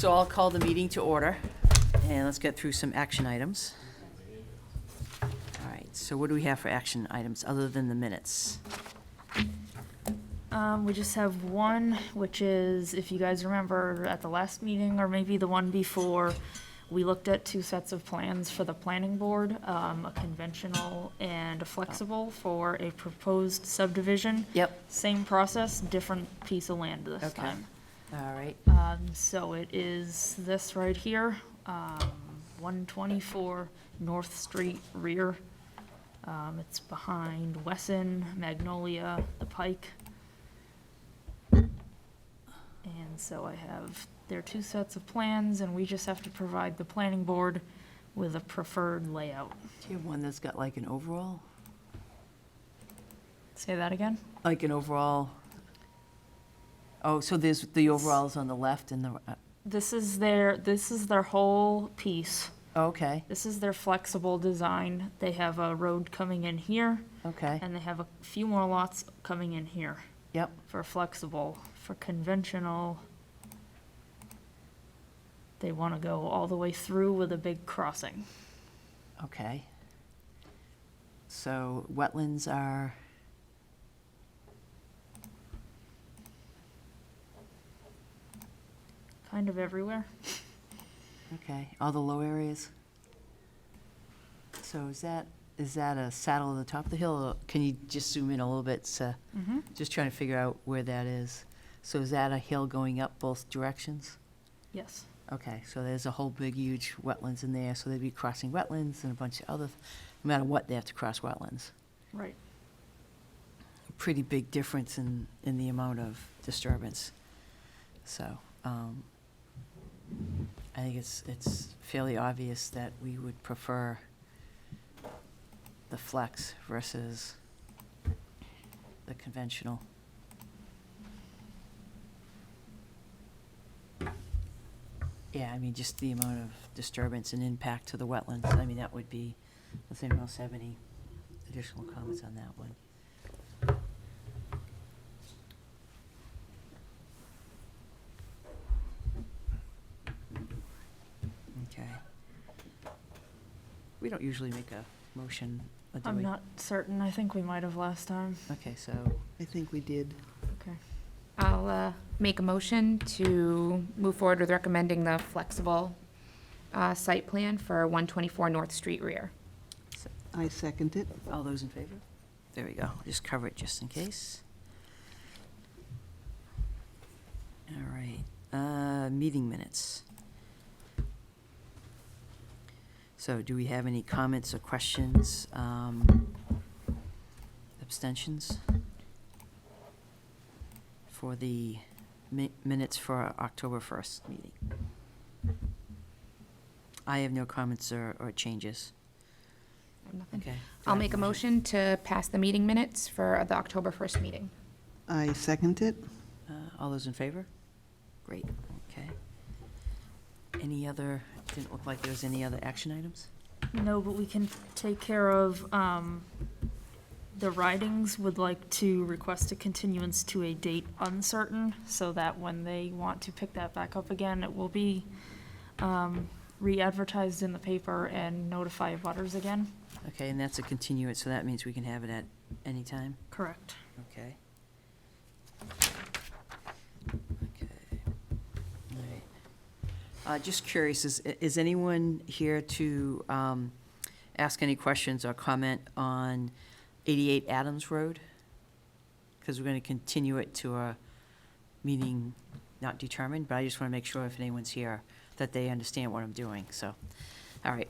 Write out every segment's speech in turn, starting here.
So I'll call the meeting to order, and let's get through some action items. All right, so what do we have for action items, other than the minutes? We just have one, which is, if you guys remember at the last meeting, or maybe the one before, we looked at two sets of plans for the planning board, a conventional and a flexible for a proposed subdivision. Yep. Same process, different piece of land this Okay. time. All right, So it is this right here, 124 North Street rear. It's behind Wesson, Magnolia, the Pike. And so I have their two sets of plans, and we just have to provide the planning board with a preferred layout. do you have one that's got like an overall? Say that again? Like an overall? Oh, so there's, the overalls on the left and the, This is their whole piece. okay, This is their flexible design. They have a road coming in here, okay, and they have a few more lots coming in here yep, for flexible. For conventional, they want to go all the way through with a big crossing. okay. So wetlands are, Kind of everywhere. okay, all the low areas? So is that a saddle at the top of the hill, or can you just zoom in a little bit, so, Mm-hmm. just trying to figure out where that is. So is that a hill going up both directions? Yes. Okay, so there's a whole big, huge wetlands in there, so they'd be crossing wetlands and a bunch of other, no matter what, they have to cross wetlands. Right. Pretty big difference in the amount of disturbance. So, I think it's fairly obvious that we would prefer the flex versus the conventional. Yeah, I mean, just the amount of disturbance and impact to the wetlands, I mean, that would be, does anyone else have any additional comments on that one? Okay. We don't usually make a motion, do we? I'm not certain. I think we might have last time. Okay, so, I think we did. Okay. I'll make a motion to move forward with recommending the flexible site plan for 124 North Street rear. I second it. all those in favor? There we go, just cover it just in case. All right, meeting minutes. So do we have any comments or questions, abstentions for the minutes for our October 1st meeting? I have no comments or changes. Nothing. Okay. I'll make a motion to pass the meeting minutes for the October 1st meeting. I second it. All those in favor? Great, okay. Any other, didn't look like there was any other action items? No, but we can take care of, the Ridings would like to request a continuance to a date uncertain, so that when they want to pick that back up again, it will be, re-advertised in the paper and notify abutters again. Okay, and that's a continuance, so that means we can have it at any time? Correct. Okay. Okay. All right. Just curious, is anyone here to ask any questions or comment on 88 Adams Road? Because we're going to continue it to a meeting not determined, but I just want to make sure if anyone's here that they understand what I'm doing, so, all right.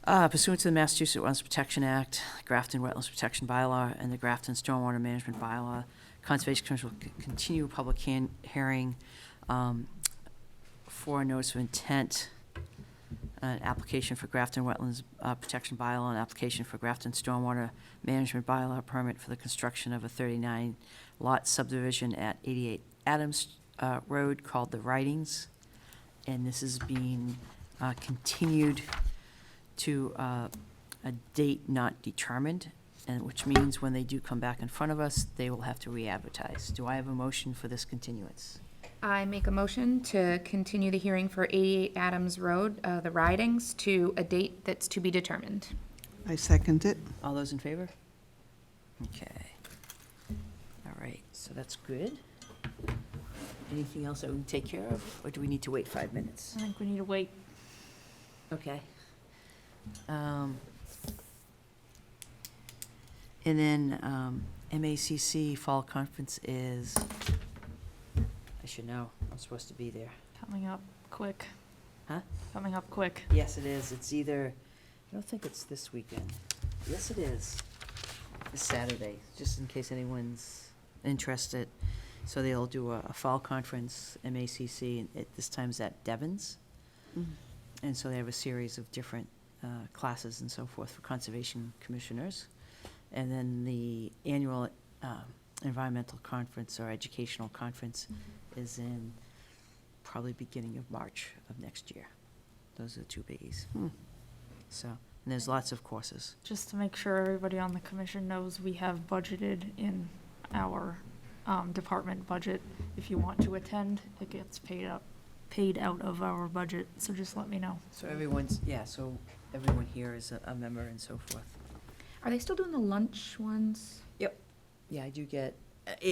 Pursuant to the Massachusetts Wetlands Protection Act, Grafton Wetlands Protection Bylaw, and the Grafton Stormwater Management Bylaw, Conservation Commission will continue a public hearing for a notice of intent, an application for Grafton Wetlands Protection Bylaw, an application for Grafton Stormwater Management Bylaw permit for the construction of a 39-lot subdivision at 88 Adams Road called The Ridings. And this is being continued to a date not determined, and which means when they do come back in front of us, they will have to re-advertise. Do I have a motion for this continuance? I make a motion to continue the hearing for 88 Adams Road, the ridings, to a date that's to be determined. I second it. All those in favor? Okay. All right, so that's good. Anything else that we can take care of, or do we need to wait 5 minutes? I think we need to wait. Okay. And then MACC Fall Conference is, I should know, I'm supposed to be there. Coming up quick. Huh? Coming up quick. Yes, it is. It's either, I don't think it's this weekend. Yes, it is. It's Saturday, just in case anyone's interested. So they'll do a fall conference, MACC, and this time's at Devon's. Mm. And so they have a series of different classes and so forth for conservation commissioners. And then the annual environmental conference or educational conference is in probably beginning of March of next year. Those are the two biggies. Hmm. So, and there's lots of courses. Just to make sure everybody on the commission knows, we have budgeted in our department budget. If you want to attend, it gets paid out of our budget, so just let me know. So everyone's, yeah, so everyone here is a member and so forth. Are they still doing the lunch ones? Yeah, I do get.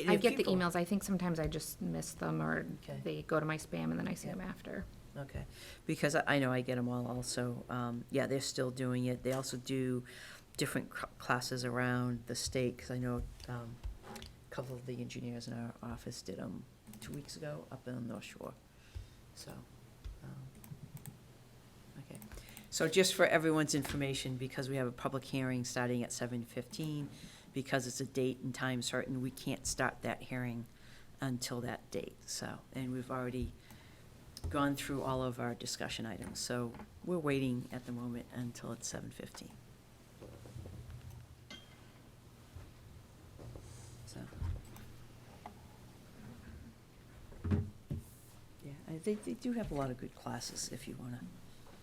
I get the emails. I think sometimes I just miss them, or Okay. they go to my spam and then I see them after. Okay, because I know I get them all also. Yeah, they're still doing it. They also do different classes around the state, because I know a couple of the engineers in our office did them 2 weeks ago up in the North Shore. So, okay. So just for everyone's information, because we have a public hearing starting at 7:15, because it's a date and time certain, we can't start that hearing until that date, so, and we've already gone through all of our discussion items, so we're waiting at the moment until it's 7:15. So. Yeah, they do have a lot of good classes if you wanna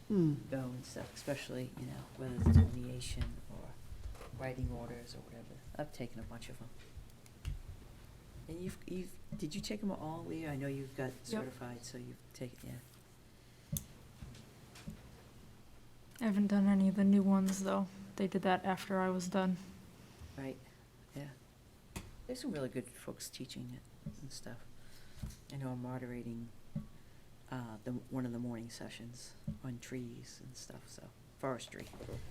Hmm. go and stuff, especially, you know, whether it's delineation or writing orders or whatever. I've taken a bunch of them. And did you take them all, Leah? I know you've got certified, so you've taken, yeah. I haven't done any of the new ones, though. They did that after I was done. Right, yeah. There's some really good folks teaching it and stuff. I know I'm moderating one of the morning sessions on trees and stuff, so, forestry,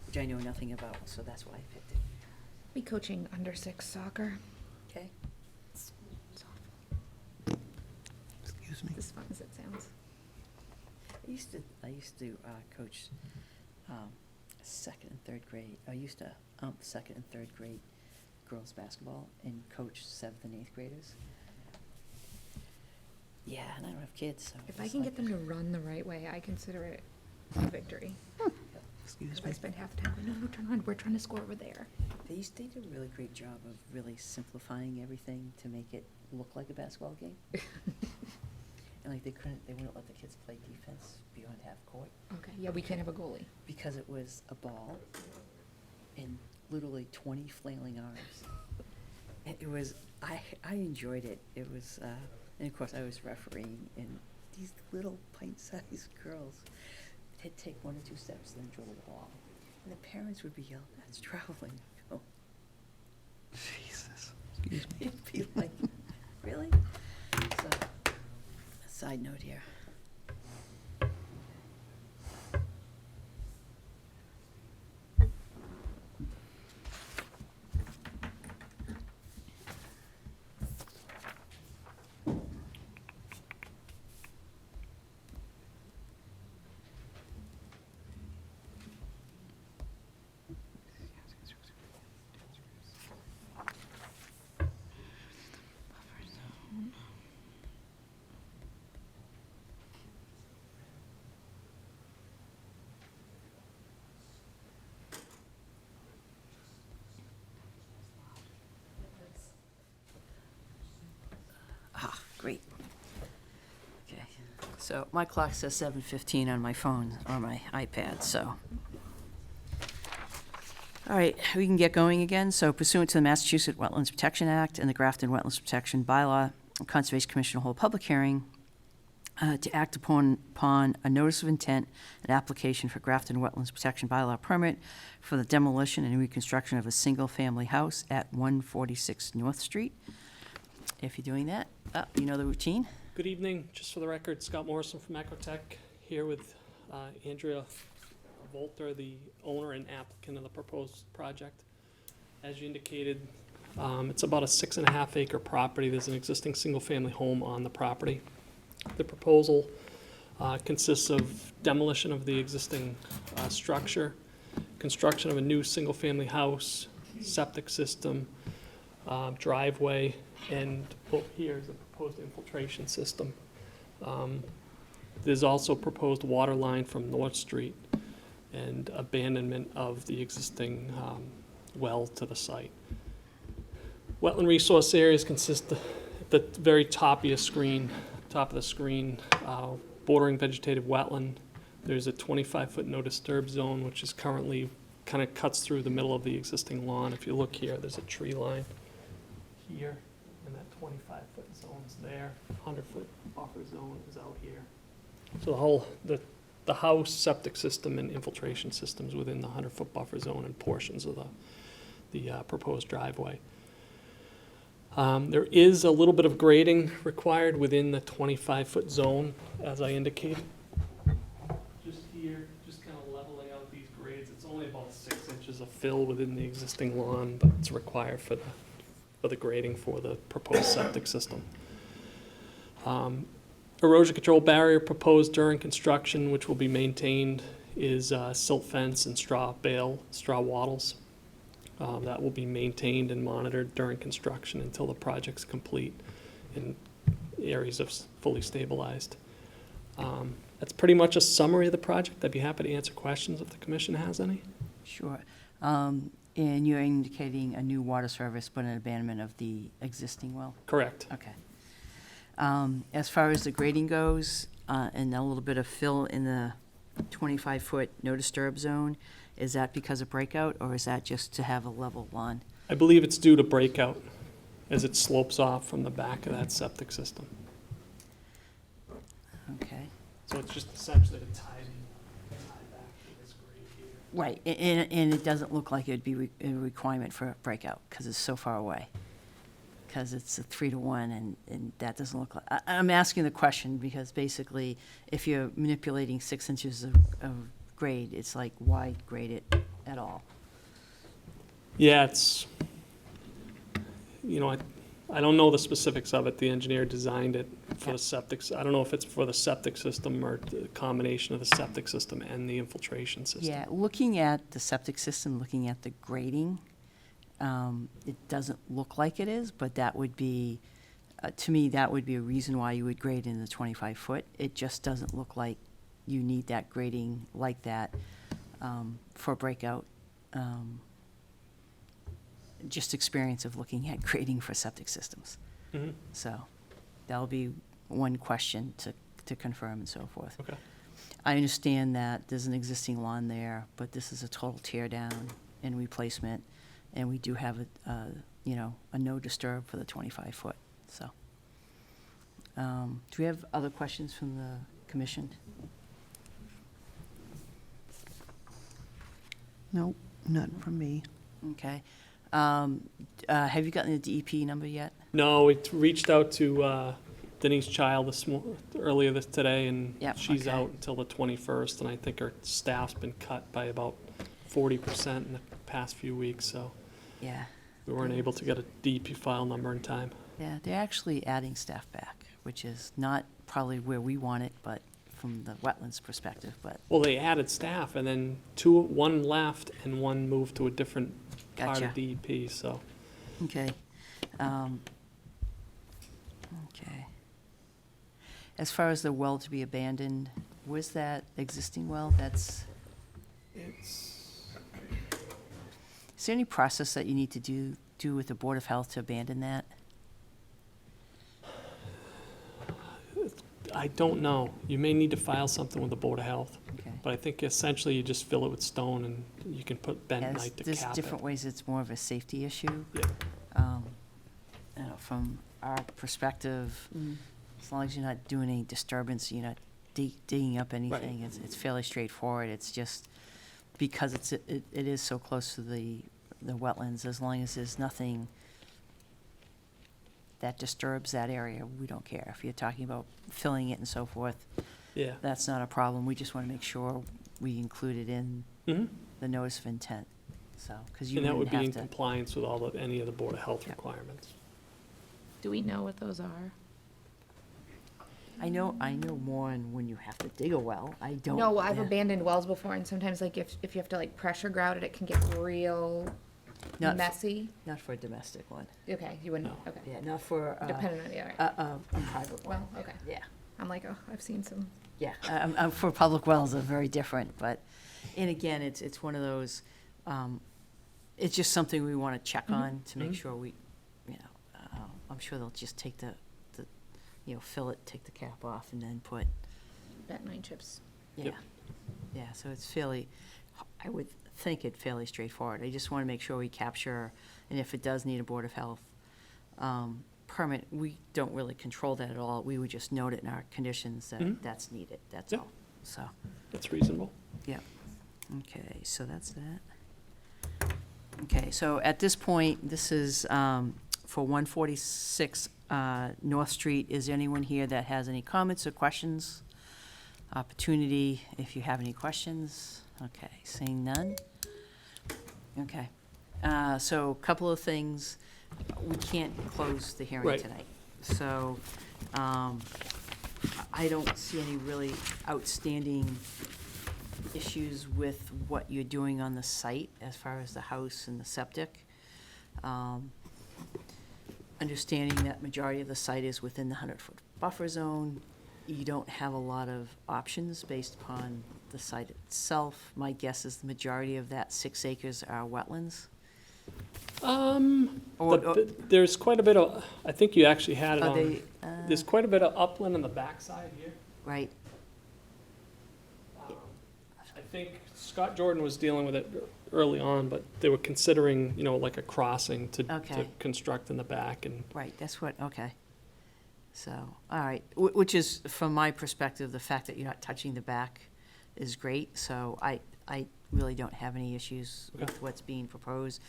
which I know nothing about, so that's why I picked it. Be coaching under 6 soccer. Okay. It's awful. Excuse me. It's as fun as it sounds. I used to coach second and third grade. I used to second and third grade girls basketball and coach 7th and 8th graders. Yeah, and I don't have kids, so. If I it's can like- get them to run the right way, I consider it a victory. Excuse If I me. spend half the time going, no, turn on, we're trying to score over there. They did a really great job of really simplifying everything to make it look like a basketball game. And like they wouldn't let the kids play defense beyond half court Okay, yeah, we can't have a goalie. because it was a ball and literally 20 flailing arms. And it was, I enjoyed it. It was, and of course I was refereeing, and these little pint-sized girls had to take 1 or 2 steps and then dribble the ball. And the parents would be yelling, "That's traveling." Oh, Jesus. Excuse me. it'd be like, really? So, a side note here. Ah, great. Okay, so my clock says 7:15 on my phone, or my iPad, so. All right, we can get going again. So pursuant to the Massachusetts Wetlands Protection Act and the Grafton Wetlands Protection Bylaw, the Conservation Commission will hold a public hearing to act upon a notice of intent, an application for Grafton Wetlands Protection Bylaw permit for the demolition and reconstruction of a single-family house at 146 North Street. If you're doing that, you know the routine. Good evening. Just for the record, Scott Morrison from Ecotech, here with Andrea Volter, the owner and applicant of the proposed project. As you indicated, it's about a 6.5 acre property. There's an existing single-family home on the property. The proposal consists of demolition of the existing structure, construction of a new single-family house, septic system, driveway, and here is a proposed infiltration system. There's also proposed water line from North Street and abandonment of the existing well to the site. Wetland resource areas consist at the very top of the screen, bordering vegetative wetland. There's a 25-foot no disturb zone, which is currently kind of cuts through the middle of the existing lawn. If you look here, there's a tree line here, and that 25-foot zone's there. 100-foot buffer zone is out here. So the house, septic system, and infiltration systems within the 100-foot buffer zone and portions of the proposed driveway. There is a little bit of grading required within the 25-foot zone, as I indicated. Just here, just kind of leveling out these grades. It's only about 6 inches of fill within the existing lawn, but it's required for the grading for the proposed septic system. Erosion control barrier proposed during construction, which will be maintained, is silt fence and straw wattles. That will be maintained and monitored during construction until the project's complete and areas are fully stabilized. That's pretty much a summary of the project. I'd be happy to answer questions if the commission has any. Sure. And you're indicating a new water service, but an abandonment of the existing well? Correct. Okay. As far as the grading goes, and a little bit of fill in the 25-foot no disturb zone, is that because of breakout, or is that just to have a level lawn? I believe it's due to breakout as it slopes off from the back of that septic system. Okay. So it's just essentially to tie back to this grade here. Right, and it doesn't look like it'd be a requirement for a breakout, because it's so far away. Because it's a 3-to-1, and that doesn't look like, I'm asking the question because basically, if you're manipulating 6 inches of grade, it's like, why grade it at all? Yeah, it's, I don't know the specifics of it. The engineer designed it for the septic. I don't know if it's for the septic system or the combination of the septic system and the infiltration system. Yeah, looking at the septic system, looking at the grading, it doesn't look like it is, but that would be, to me, that would be a reason why you would grade in the 25-foot. It just doesn't look like you need that grading like that for breakout. Just experience of looking at grading for septic systems. Mhm. So that'll be one question to confirm and so forth. Okay. I understand that there's an existing lawn there, but this is a total tear down and replacement, and we do have a no disturb for the 25-foot, so. Do we have other questions from the commission? Nope, none from me. Okay. Have you gotten the DEP number yet? No, we reached out to Denise Child earlier today, and Yep, she's okay. out until the 21st, and I think her staff's been cut by about 40% in the past few weeks, so Yeah. we weren't able to get a DEP file number in time. Yeah, they're actually adding staff back, which is not probably where we want it, but from the wetlands perspective, but Well, they added staff, and then one left and one moved to a different part Gotcha. of DEP, so. okay. Okay. As far as the well to be abandoned, where's that existing well? Is there any process that you need to do with the Board of Health to abandon that? I don't know. You may need to file something with the Board of Health, Okay. but I think essentially you just fill it with stone and you can put Yeah, bentonite to there's cap different it. ways it's more of a safety issue. Yeah. From our perspective, as long as you're not doing any disturbance, you're not digging up anything, it's fairly straightforward. It's just because it is so close to the wetlands, as long as there's nothing that disturbs that area, we don't care. If you're talking about filling it and so forth, Yeah. that's not a problem. We just want to make sure we include it in Mhm. the notice of intent, so, because you And that would wouldn't be in have to. compliance with any of the Board of Health Yeah. requirements. Do we know what those are? I know more on when you have to dig a well. I don't. No, I've yeah. abandoned wells before, and sometimes like if you have to like pressure grout it, it can get real Not for- messy. Not for a domestic one. Okay, you wouldn't, No. okay. Yeah, not for Depending on the other. a private one. Well, okay. Yeah, I'm like, oh, I've seen some. yeah. For public wells are very different, but, and again, it's one of those, it's just something we want to check on to make Mhm. sure we, you know, I'm sure they'll just take the, fill it, take the cap off, and then put, Bet 9 chips. yeah. Yep. Yeah, so it's fairly, I would think it fairly straightforward. I just want to make sure we capture, and if it does need a Board of Health permit, we don't really control that at all. We would just note it in our conditions that Mhm. that's needed, that's Yep. all. So, That's reasonable. yeah. Okay, so that's that. Okay, so at this point, this is for 146 North Street. Is there anyone here that has any comments or questions? Opportunity, if you have any questions. Okay, seeing none. Okay, so a couple of things. We can't close the hearing Right. tonight. So I don't see any really outstanding issues with what you're doing on the site as far as the house and the septic. Understanding that majority of the site is within the 100-foot buffer zone, you don't have a lot of options based upon the site itself. My guess is the majority of that 6 acres are wetlands. Or- There's quite a bit of, I think you actually had it Are on. they, There's quite a bit of upland on the backside here. right, I think Scott Jordan was dealing with it early on, but they were considering, like a crossing to Okay. construct in the back, and right, that's what, okay. So, all right, which is, from my perspective, the fact that you're not touching the back is great, so I really don't have any issues Okay. with what's being proposed.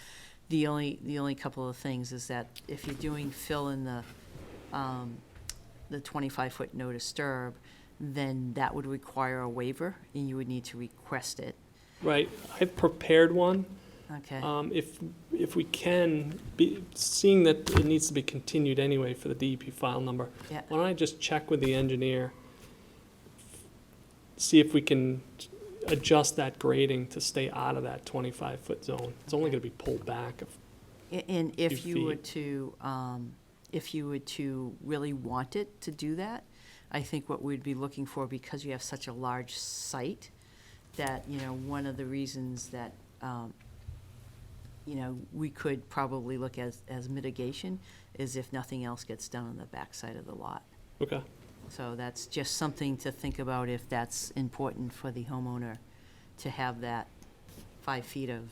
The only couple of things is that if you're doing fill in the 25-foot no disturb, then that would require a waiver, and you would need to request it, right, I've prepared one. okay? If we can, seeing that it needs to be continued anyway for the DEP file number, Yeah. why don't I just check with the engineer, see if we can adjust that grading to stay out of that 25-foot zone. It's only Okay. gonna be pulled back. And if few you were feet. to really want it to do that, I think what we'd be looking for, because you have such a large site, that, one of the reasons that, we could probably look as mitigation is if nothing else gets done on the backside of the lot. Okay, So that's just something to think about if that's important for the homeowner, to have that 5 feet of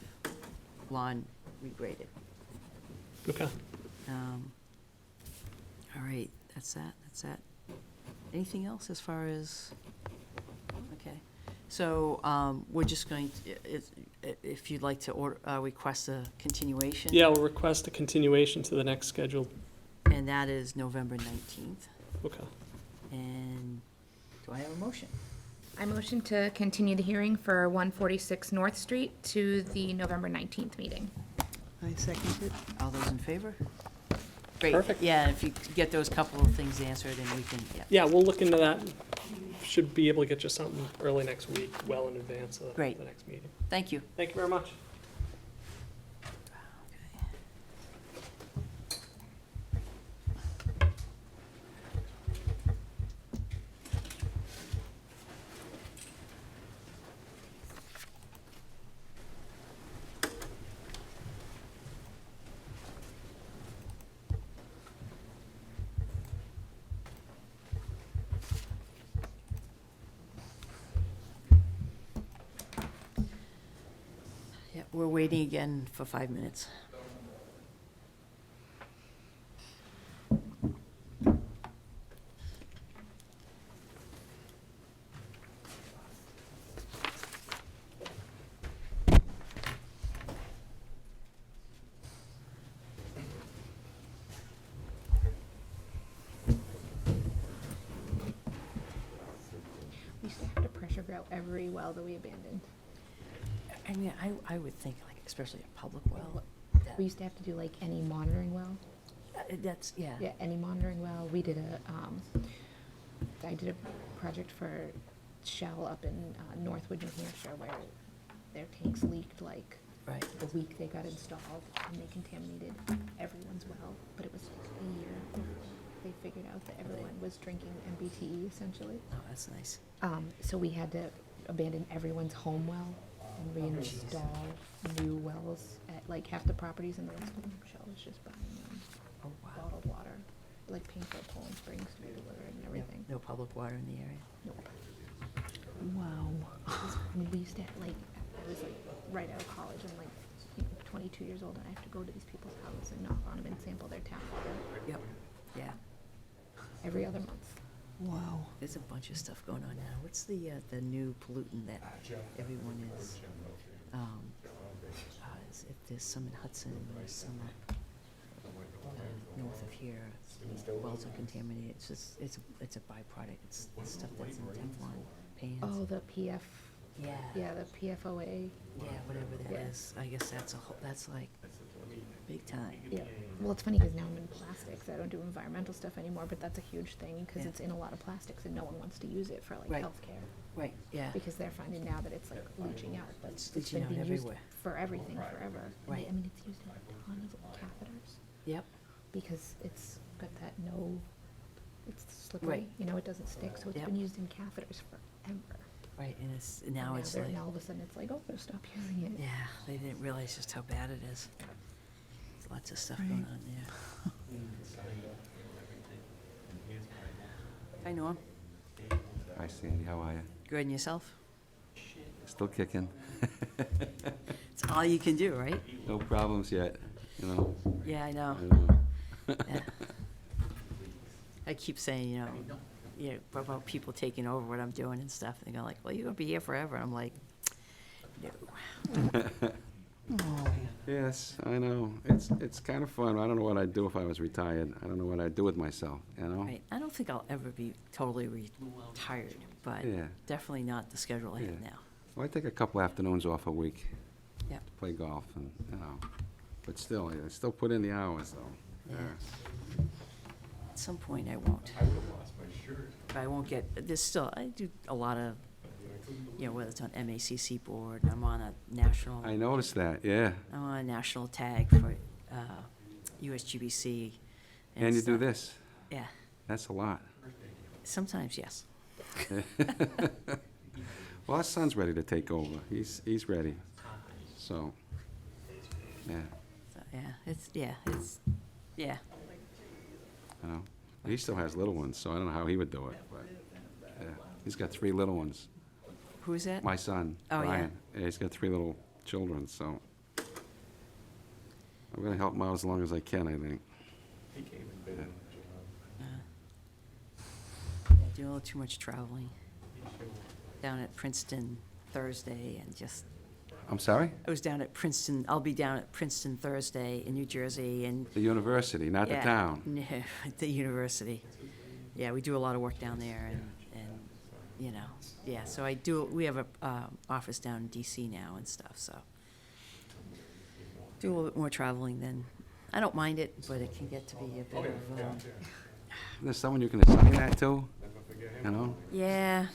lawn regraded. okay. All right, that's that. Anything else as far as, okay. So, we're just going to, if you'd like to request a continuation. Yeah, we'll request a continuation to the next scheduled, And that is November 19th. okay. And do I have a motion? I motion to continue the hearing for 146 North Street to the November 19th meeting. I second it. All those in favor? Great. Perfect. Yeah, if you could get those couple of things answered, and we can, yeah. Yeah, we'll look into that. Should be able to get you something early next week, well in advance of Great. the next meeting. Thank you. Thank you very much. Yeah, we're waiting again for 5 minutes. out every well that we abandoned. I mean, I would think, like, especially a public well, We used to have to do like any monitoring well. that's, yeah. Yeah, any monitoring well. We did I did a project for Shell up in Northwood, New Hampshire, where their tanks leaked like Right. the week they got installed, and they contaminated everyone's well. But it was like a year before they figured out that everyone was drinking MBTE essentially. Oh, that's nice. So we had to abandon everyone's home well and reinstall new wells at like half the properties, and the rest of them, Shell was just buying Oh, wow. bottled water, like paying for Poland Springs to be delivered and everything. No public water in the area? Nope. Wow. I mean, we used to have, like, I was like right out of college, I'm like, 22 years old, and I have to go to these people's houses and knock on them and sample their tap water Yep. Yeah. every other month. Wow. There's a bunch of stuff going on now. What's the new pollutant that everyone is, if there's some in Hudson, there's some up north of here, wells are contaminated. It's just, it's a byproduct. It's stuff that's in Teflon pans. Oh, the PF, Yeah. yeah, the PFOA. Yeah, whatever that Yeah. is. I guess that's that's like big time. Yeah, well, it's funny because now I'm in plastics. I don't do environmental stuff anymore, but that's a huge thing because Yeah. it's in a lot of plastics and no one wants to use it for like Right. healthcare Right, yeah. because they're finding now that it's like leaching out, but It's it's leaching been out being used everywhere. for everything forever. And Right. I mean, it's used in a ton of catheters Yep. because it's got that it's slippery, Right. you know, it doesn't stick, so it's Yep. been used in catheters forever. Right, and it's, And now it's like, now all of a sudden it's like, oh, better stop using it. yeah, they didn't realize just how bad it is. There's lots of stuff going on there. Hi, Norm. Hi Sandy, how are you? Good, and yourself? Still kicking. It's all you can do, right? No problems yet, you know. Yeah, I know. I know. Yeah. I keep saying, about people taking over what I'm doing and stuff. They go like, well, you're gonna be here forever. I'm like, no. Yes, I know. It's kind of fun. I don't know what I'd do if I was retired. I don't know what I'd do with myself, you know? Right. I don't think I'll ever be totally retired, but Yeah. definitely not the schedule I have Yeah. now. Well, I take a couple afternoons off a week Yep. to play golf and, you know, but still, I still put in the hours though. Yeah. At some point, I won't. But I won't get, there's still, I do a lot of, whether it's on MACC board, I'm on a national, I noticed that, yeah. I'm on a national tag for USGBC. And you do stuff. this. Yeah, That's a lot. sometimes, yes. Well, our son's ready to take over. He's ready. So, yeah, So, yeah, you know. He still has little ones, so I don't know how he would do it, but, yeah. He's got 3 little ones. Who is that? My son, Oh, yeah. Brian. Yeah, he's got 3 little children, so I'm gonna help him out as long as I can, I think. Do a little too much traveling. Down at Princeton Thursday and just, I'm sorry? I was down at Princeton, I'll be down at Princeton Thursday in New Jersey and. The university, not the Yeah, town. No, the university. Yeah, we do a lot of work down there and, yeah, so we have a office down in DC now and stuff, so. Do a little bit more traveling than, I don't mind it, but it can get to be a bit of, There's someone you can assign that to, you know? yeah,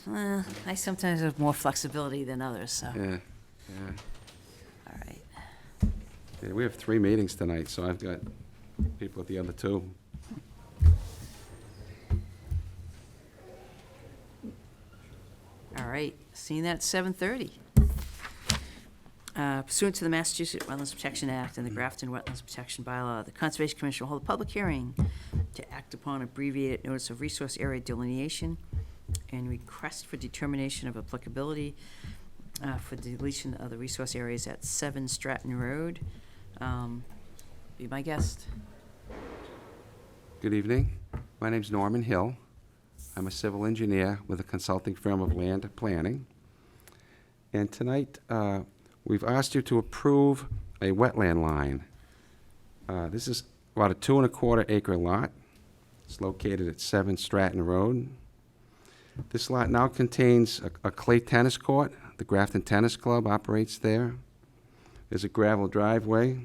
I sometimes have more flexibility than others, so, all Yeah, right. yeah. We have 3 meetings tonight, so I've got people at the other 2. All right, seeing that at 7:30. Pursuant to the Massachusetts Wetlands Protection Act and the Grafton Wetlands Protection Bylaw, the Conservation Commission will hold a public hearing to act upon abbreviated notice of resource area delineation and request for determination of applicability for deletion of the resource areas at 7 Stratton Road. Be my guest. Good evening. My name's Norman Hill. I'm a civil engineer with a consulting firm of Land Planning. And tonight, we've asked you to approve a wetland line. This is about a 2¼ acre lot. It's located at 7 Stratton Road. This lot now contains a clay tennis court. The Grafton Tennis Club operates there. There's a gravel driveway.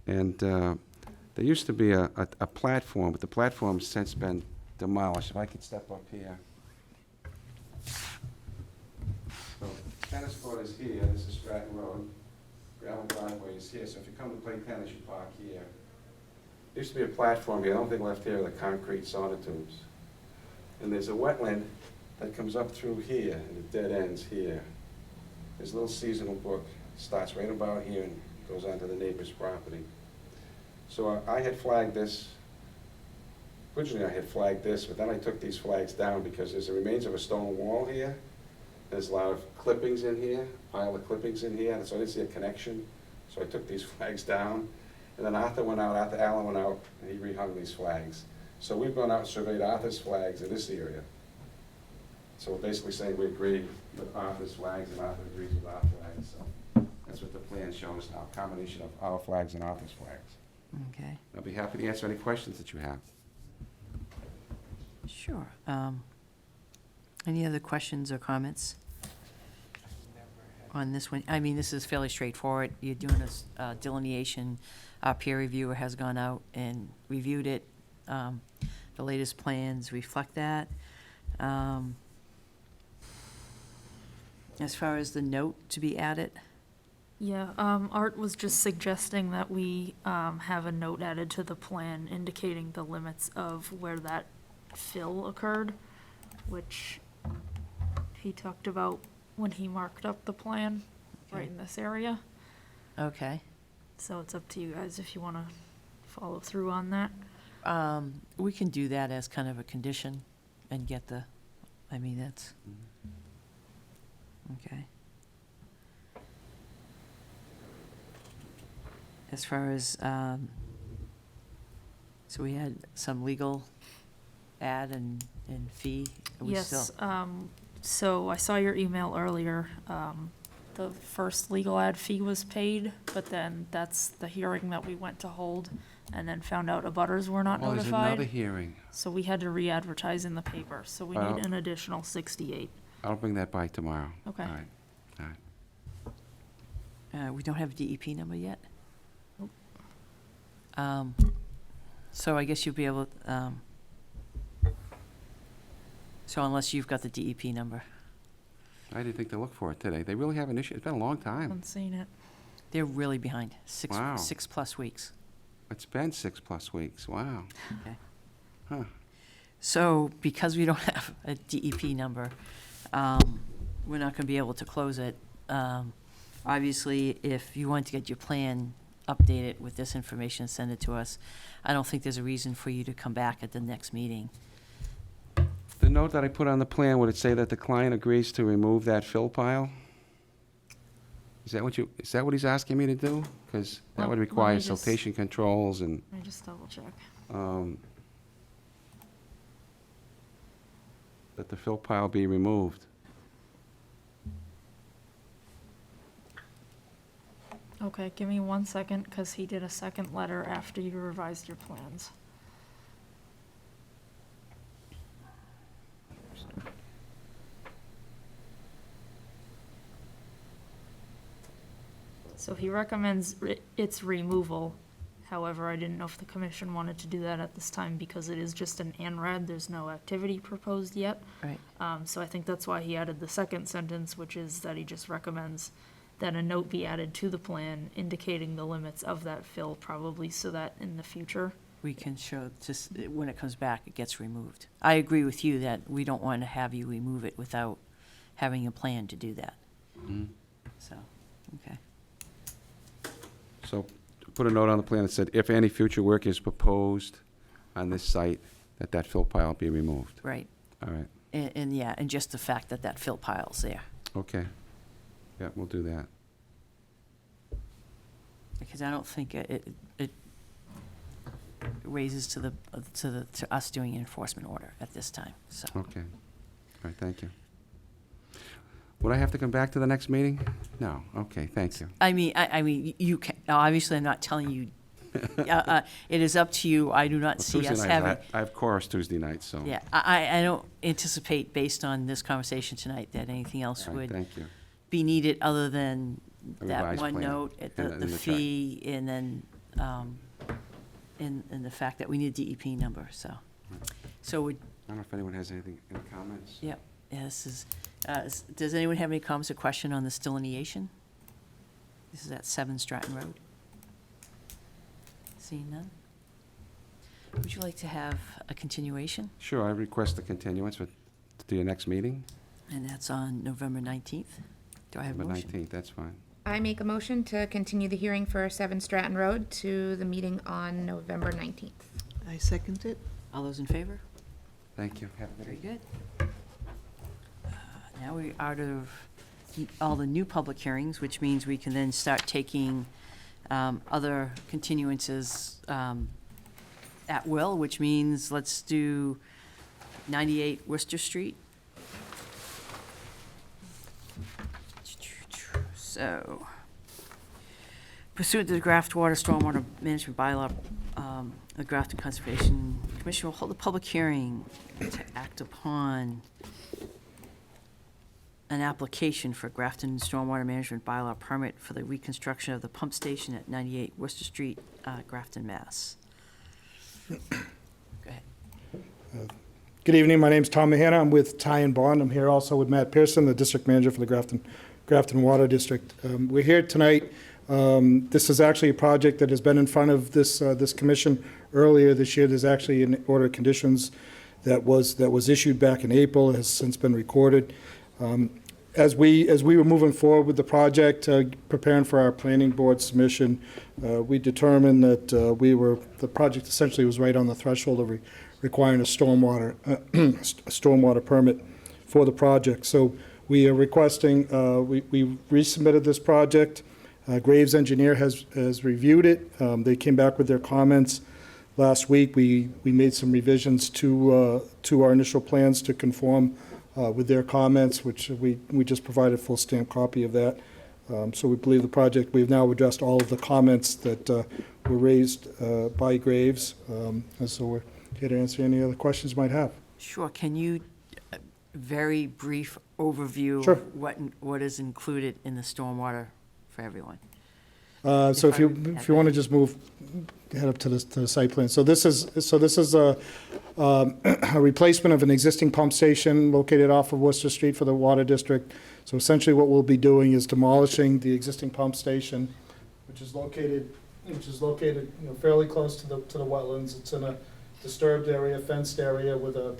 And there used to be a platform, but the platform's since been demolished. If I could step up here. So tennis court is here, this is Stratton Road. Gravel driveway is here, so if you come to play tennis, you park here. There used to be a platform here, the only thing left here are the concrete sonotubes. And there's a wetland that comes up through here, and it dead ends here. There's a little seasonal brook, starts right about here and goes onto the neighbor's property. So I had flagged this, originally I had flagged this, but then I took these flags down because there's the remains of a stone wall here. There's a lot of clippings in here, pile of clippings in here, and so I didn't see a connection. So I took these flags down. And then Arthur Allen went out, and he rehung these flags. So we've gone out and surveyed Arthur's flags in this area. So we're basically saying we agree with Arthur's flags, and Arthur agrees with our flags. So that's what the plan shows now, a combination of our flags and Arthur's flags. Okay, I'll be happy to answer any questions that you have. sure. Any other questions or comments on this one? I mean, this is fairly straightforward. You're doing a delineation. Our peer reviewer has gone out and reviewed it. The latest plans reflect that. As far as the note to be added, Yeah, Art was just suggesting that we have a note added to the plan indicating the limits of where that fill occurred, which he talked about when he marked up the plan, right Okay. in this area. okay. So it's up to you guys if you want to follow through on that. We can do that as kind of a condition and get the, I mean, that's, okay. As far as, so we had some legal ad and fee. Are we still- Yes, so I saw your email earlier. The first legal ad fee was paid, but then that's the hearing that we went to hold and then found out abutters were not Oh, there's another notified. hearing. So we had to re-advertise in the paper, so we Oh. need an additional 68. I'll bring that by tomorrow. Okay. All right, all right. We don't have a DEP number yet? Nope. So I guess you'll be able, so unless you've got the DEP number, I didn't think to look for it today. They really have an issue. It's been a long time. Haven't seen it. they're really behind, Wow. 6+ weeks. It's been 6+ weeks. Wow. Okay. Huh. So because we don't have a DEP number, we're not gonna be able to close it. Obviously, if you want to get your plan updated with this information, send it to us. I don't think there's a reason for you to come back at the next meeting. The note that I put on the plan, would it say that the client agrees to remove that fill pile? Is that what he's asking me to do? Because that Well, would let require me just- siltation controls and, Let me just double check. that the fill pile be removed. Okay, give me 1 second, because he did a second letter after you revised your plans. So he recommends its removal. However, I didn't know if the commission wanted to do that at this time because it is just an ANRAD, there's no activity proposed yet. Right. So I think that's why he added the second sentence, which is that he just recommends that a note be added to the plan indicating the limits of that fill, probably so that in the future. We can show, just, when it comes back, it gets removed. I agree with you that we don't want to have you remove it without having a plan to do that. Mhm. So, okay. So put a note on the plan that said, if any future work is proposed on this site, that fill pile be removed. Right. All right, And yeah, and just the fact that that fill pile's there. okay. Yeah, we'll do that. Because I don't think it raises to us doing an enforcement order at this time, so. Okay. All right, thank you. Would I have to come back to the next meeting? No, okay, thank you. I mean, you can, obviously, I'm not telling you It is up to you. I do not Well, see Tuesday us night, having, I have chorus Tuesday night, so. yeah, I don't anticipate, based on this conversation tonight, that anything else All right, would thank you. be needed other than A that revised one plan note at and the the chart. fee, and then, and the fact that we need a DEP number, so. So we, I don't know if anyone has any comments? yep, yeah, this is, does anyone have any comments or question on this delineation? This is at 7 Stratton Road. Seeing none? Would you like to have a continuation? Sure, I request a continuance to your next meeting, And that's on November 19th. Do I have a November motion? 19th, that's fine. I make a motion to continue the hearing for 7 Stratton Road to the meeting on November 19th. I second it. All those in favor? Thank you. Have a good Very evening. good. Now we're out of all the new public hearings, which means we can then start taking other continuances at will, which means let's do 98 Worcester Street. So pursuant to the Graft Water Stormwater Management Bylaw, the Grafton Conservation Commission will hold a public hearing to act upon an application for Grafton Stormwater Management Bylaw permit for the reconstruction of the pump station at 98 Worcester Street, Grafton, Mass. Go ahead. Good evening, my name's Tom Mahana, I'm with Ty and Bond, I'm here also with Matt Pearson, the district manager for the Grafton Water District. We're here tonight, this is actually a project that has been in front of this commission earlier this year. There's actually an order of conditions that was issued back in April, has since been recorded. As we were moving forward with the project, preparing for our planning board submission, we determined that the project essentially was right on the threshold of requiring a stormwater permit for the project. So we are requesting, we resubmitted this project. Graves Engineer has reviewed it. They came back with their comments last week. We made some revisions to our initial plans to conform with their comments, which we just provided a full stamp copy of that. So we believe the project, we've now addressed all of the comments that were raised by Graves. And so we're here to answer any other questions you might have. Sure, can you, very brief overview Sure. of what is included in the stormwater for everyone? So if you want to just head up to the site plan. So this is a replacement of an existing pump station located off of Worcester Street for the water district. So essentially what we'll be doing is demolishing the existing pump station, which is located fairly close to the wetlands. It's in a disturbed area, fenced area with a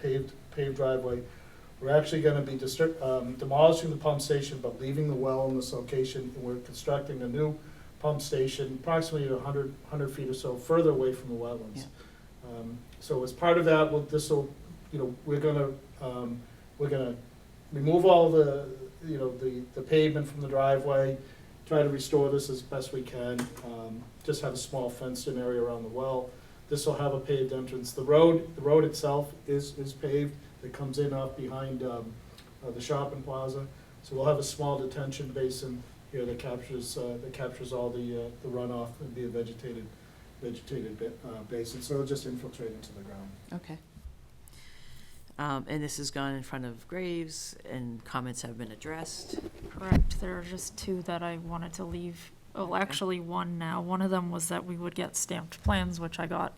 paved driveway. We're actually going to be demolishing the pump station, but leaving the well in this location, and we're constructing a new pump station approximately 100 feet or so further away from the wetlands. Yeah. So as part of that, we're gonna remove all the pavement from the driveway, try to restore this as best we can, just have a small fenced-in area around the well. This will have a paved entrance. The road itself is paved. It comes in off behind the shopping plaza. So we'll have a small detention basin here that captures all the runoff and be a vegetated basin. So it'll just infiltrate into the ground. Okay. And this has gone in front of Graves, and comments have been addressed. Correct, there are just two that I wanted to leave. Oh, Okay. actually, one now. One of them was that we would get stamped plans, which I got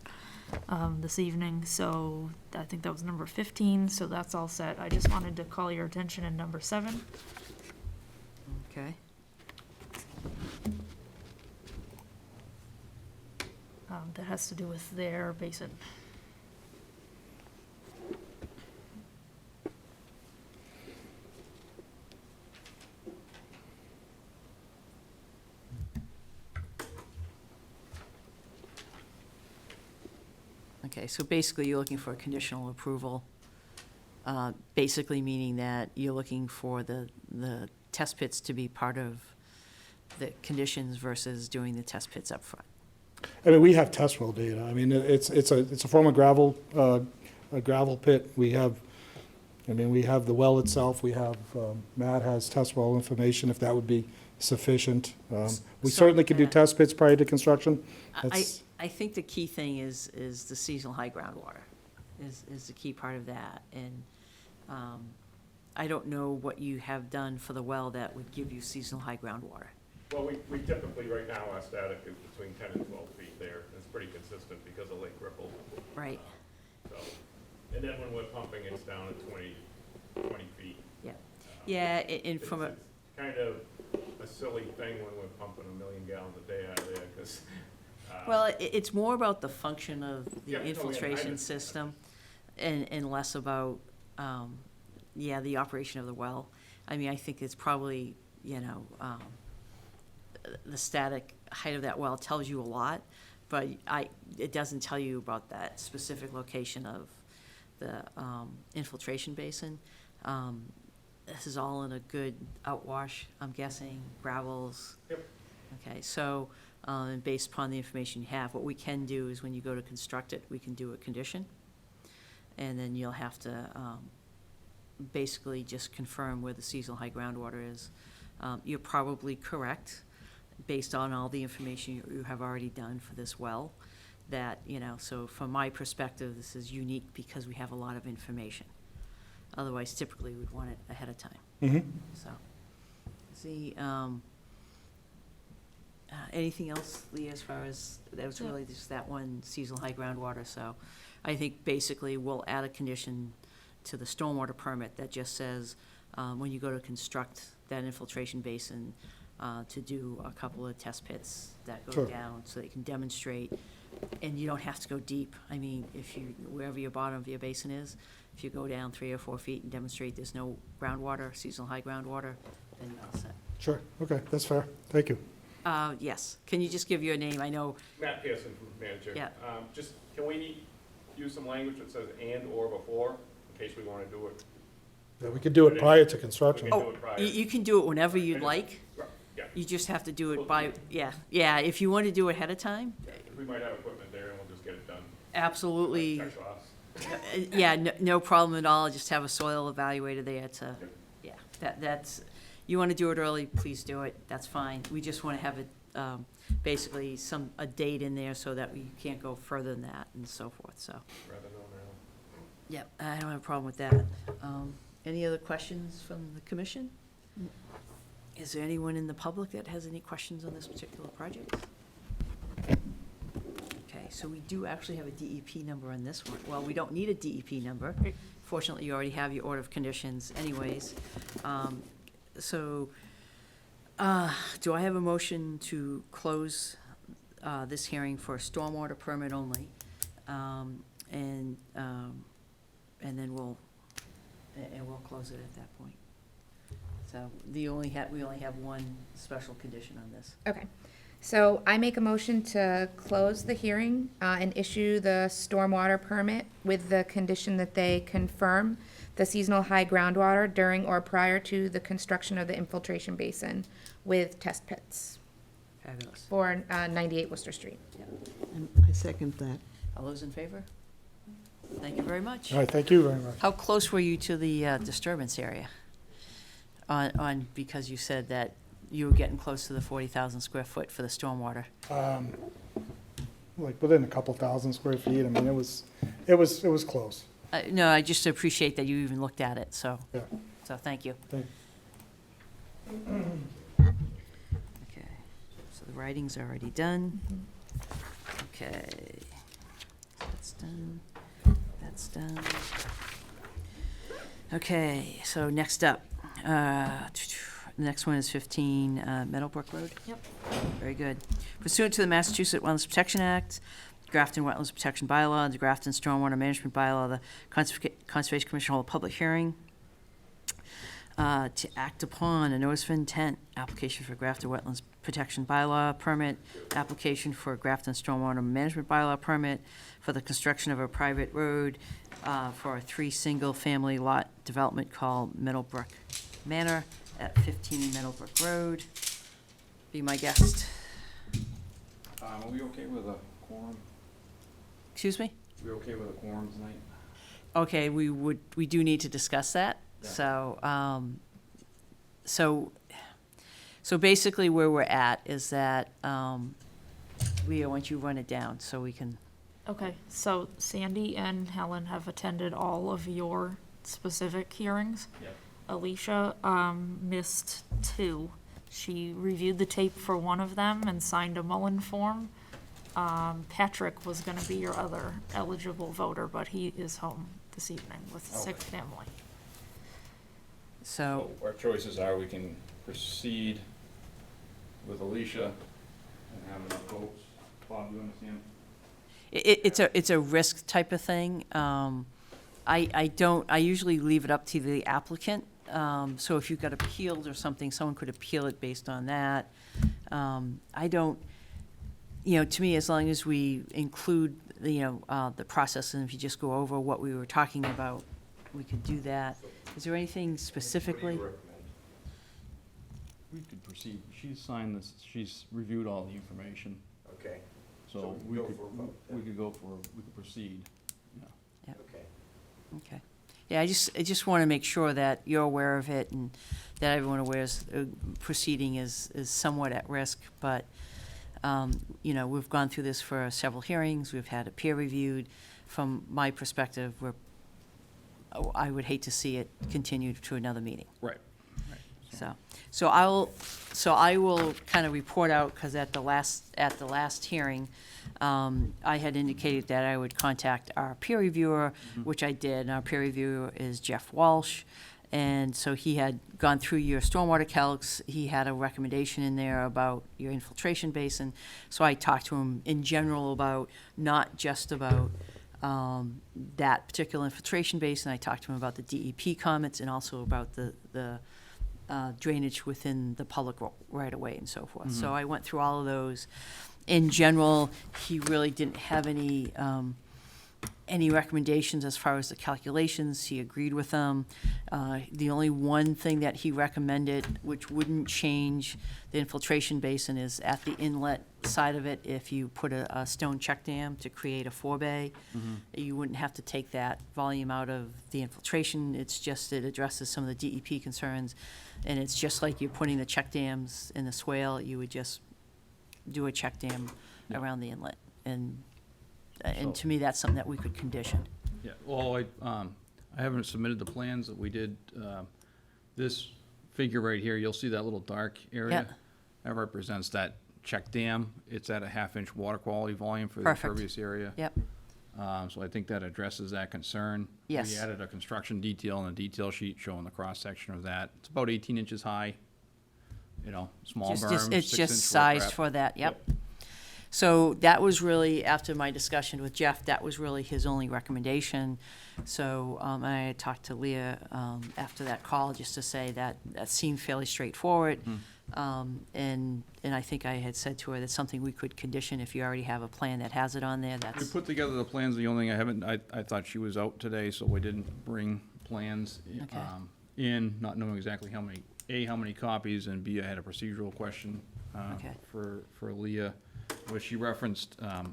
this evening, so I think that was number 15, so that's all set. I just wanted to call your attention in number 7. Okay. That has to do with their basin. Okay, so basically you're looking for a conditional approval, basically meaning that you're looking for the test pits to be part of the conditions versus doing the test pits up front. I mean, we have test well data. I mean, it's a form of gravel, a gravel pit. We have the well itself. We have, Matt has test well information if that would be sufficient. We So- certainly could do test pits prior to construction. I, That's- I think the key thing is the seasonal high groundwater, is the key part of that. And I don't know what you have done for the well that would give you seasonal high groundwater. Well, we typically, right now, our static is between 10 and 12 feet there. It's pretty consistent because of Lake Ripple. Right, So, and then when we're pumping, it's down at 20 feet. yeah. Yeah, and from a, It's kind of a silly thing when we're pumping 1 million gallons a day out of there, because. well, it's more about the function of the Yeah, no, yeah, I infiltration understand. system and less about, yeah, the operation of the well. I mean, I think it's probably, you know, the static height of that well tells you a lot, but it doesn't tell you about that specific location of the infiltration basin. This is all in a good outwash, I'm guessing, gravels. Yep. Okay, so, and based upon the information you have, what we can do is when you go to construct it, we can do a condition. And then you'll have to basically just confirm where the seasonal high groundwater is. You're probably correct, based on all the information you have already done for this well, that, you know, so from my perspective, this is unique because we have a lot of information. Otherwise, typically, we'd want it ahead of time, Mm-hmm. so. Anything else, Lee, as far as, that was really just that one seasonal high groundwater, so I think basically we'll add a condition to the stormwater permit that just says, when you go to construct that infiltration basin, to do a couple of test pits that go Sure. down, so they can demonstrate, and you don't have to go deep. I mean, if you, wherever your bottom of your basin is, if you go down 3 or 4 feet and demonstrate there's no groundwater, seasonal high groundwater, then you're all set. Sure, okay, that's fair. Thank you. Yes, can you just give your name? I know, Matt Pearson, Food Manager. Yeah. Just, can we use some language that says and/or before, in case we want to do it? Yeah, we could do it prior to construction. We can oh, do it prior. you can do it whenever you'd like. Right, yeah, You just have to do it by, yeah, if you want to do it ahead of time, we might have equipment there and we'll just get it done. absolutely. Check offs. Yeah, no problem at all, just have a soil evaluator there to, yeah, that's, you want to do it early, please do it, that's fine. We just want to have it, basically a date in there so that we can't go further than that and so forth, so. Rather than early. Yep, I don't have a problem with that. Any other questions from the commission? Is there anyone in the public that has any questions on this particular project? Okay, so we do actually have a DEP number on this one. Well, we don't need a DEP number. Fortunately, you already have your order of conditions anyways. So, do I have a motion to close this hearing for a stormwater permit only? And then we'll close it at that point. So we only have one special condition on this. Okay, so I make a motion to close the hearing and issue the stormwater permit with the condition that they confirm the seasonal high groundwater during or prior to the construction of the infiltration basin with test pits Fabulous. for 98 Worcester Street. And I second that. All those in favor? Thank you very much. All right, thank you very much. How close were you to the disturbance area? Because you said that you were getting close to the 40,000 square foot for the stormwater. Like within a couple thousand square feet, I mean, it was close. No, I just appreciate that you even looked at it, so, Yeah. so thank you. Thank- Okay, so the writing's already done. Okay, that's done, that's done. Okay, so next up, the next one is 15 Meadowbrook Road. Yep. Very good. Pursuant to the Massachusetts Wetlands Protection Act, Grafton Wetlands Protection Bylaw, the Grafton Stormwater Management Bylaw, the Conservation Commission hold a public hearing to act upon a notice of intent, application for Grafton Wetlands Protection Bylaw permit, application for Grafton Stormwater Management Bylaw permit for the construction of a private road for a 3 single-family lot development called Meadowbrook Manor at 15 Meadowbrook Road. Be my guest. Are we okay with a quorum? Excuse me? We okay with a quorum tonight? Okay, we do need to discuss that. Yeah. So basically where we're at is that, Leah, why don't you run it down so we can, Okay, so Sandy and Helen have attended all of your specific hearings. Yep. Alicia, missed 2. She reviewed the tape for one of them and signed a Mullen form. Patrick was gonna be your other eligible voter, but he is home this evening with a sick family. so, So our choices are, we can proceed with Alicia and have enough votes. Bob, you understand? it's a risk type of thing. I usually leave it up to the applicant. So if you've got appealed or something, someone could appeal it based on that. I don't, to me, as long as we include, the process, and if you just go over what we were talking about, we could do that. Is there anything specifically? We could proceed. She's signed this, she's reviewed all the information, Okay, so we could, we could go for, we could proceed. okay. Okay. Yeah, I just want to make sure that you're aware of it and that everyone awares, proceeding is somewhat at risk, but, we've gone through this for several hearings, we've had it peer reviewed. From my perspective, I would hate to see it continued to another meeting. Right. So I will kind of report out, because at the last hearing, I had indicated that I would contact our peer reviewer, which I did, and our peer reviewer is Jeff Walsh. And so he had gone through your stormwater calcs, he had a recommendation in there about your infiltration basin. So I talked to him in general about, not just about that particular infiltration basin, I talked to him about the DEP comments and also about the drainage within the public right-of-way and so forth. So I went through all of those. In general, he really didn't have any recommendations as far as the calculations. He agreed with them. The only one thing that he recommended, which wouldn't change the infiltration basin, is at the inlet side of it, if you put a stone check dam to create a forebay, you wouldn't have to take that volume out of the infiltration. It's just, it addresses some of the DEP concerns, and it's just like you're putting the check dams in the swale, you would just do a check dam around the inlet. And to me, that's something that we could condition. Yeah, well, I haven't submitted the plans that we did. This figure right here, you'll see that little dark area? Yeah. That represents that check dam. It's at a 1/2-inch water quality volume for the Perfect. impervious area. Yep, So I think that addresses that concern. Yes. We added a construction detail and a detail sheet showing the cross-section of that. It's about 18 inches high, small berm, it's 6-inch just sized riprap. for that, yep. So that was really, after my discussion with Jeff, that was really his only recommendation. So I had talked to Leah after that call, just to say that seemed fairly straightforward. And I think I had said to her that's something we could condition if you already have a plan that has it on there. We That's, put together the plans. The only thing I haven't, I thought she was out today, so we didn't bring plans Okay. in, not knowing exactly how many, A, how many copies, and B, I had a procedural question Okay. for Leah, where she referenced a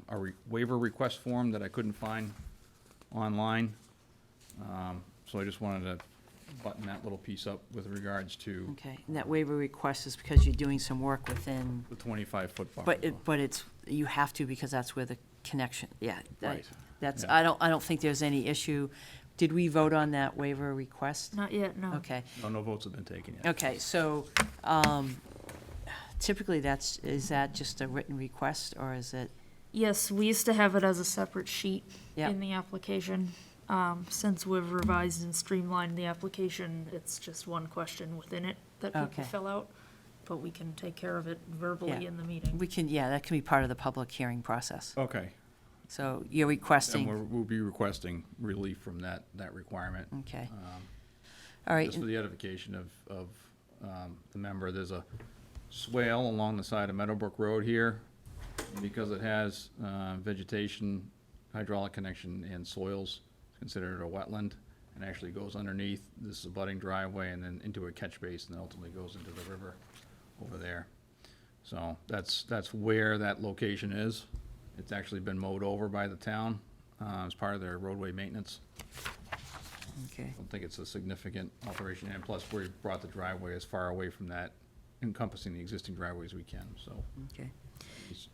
waiver request form that I couldn't find online. So I just wanted to button that little piece up with regards to okay. And that waiver request is because you're doing some work within, the 25-foot buffer. but it's, you have to, because that's where the connection, yeah. Right. That's, Yeah. I don't think there's any issue. Did we vote on that waiver request? Not yet, no. Okay. No votes have been taken yet. Okay, so typically is that just a written request, or is it? Yes, we used to have it as a separate sheet Yeah. in the application. Since we've revised and streamlined the application, it's just one question within it that people Okay. fill out. But we can take care of it verbally Yeah. in the meeting. We can, yeah, that can be part of the public hearing process. Okay. So you're And requesting, we'll be requesting relief from that requirement. okay, Um, all right, Just for the edification of the member, there's a swale along the side of Meadowbrook Road here. And because it has vegetation, hydraulic connection, and soils, it's considered a wetland, and actually goes underneath this abutting driveway and then into a catch basin, and ultimately goes into the river over there. So that's where that location is. It's actually been mowed over by the town as part of their roadway maintenance. okay, I don't think it's a significant alteration, and plus we brought the driveway as far away from that, encompassing the existing driveway as we can, so. okay. it's-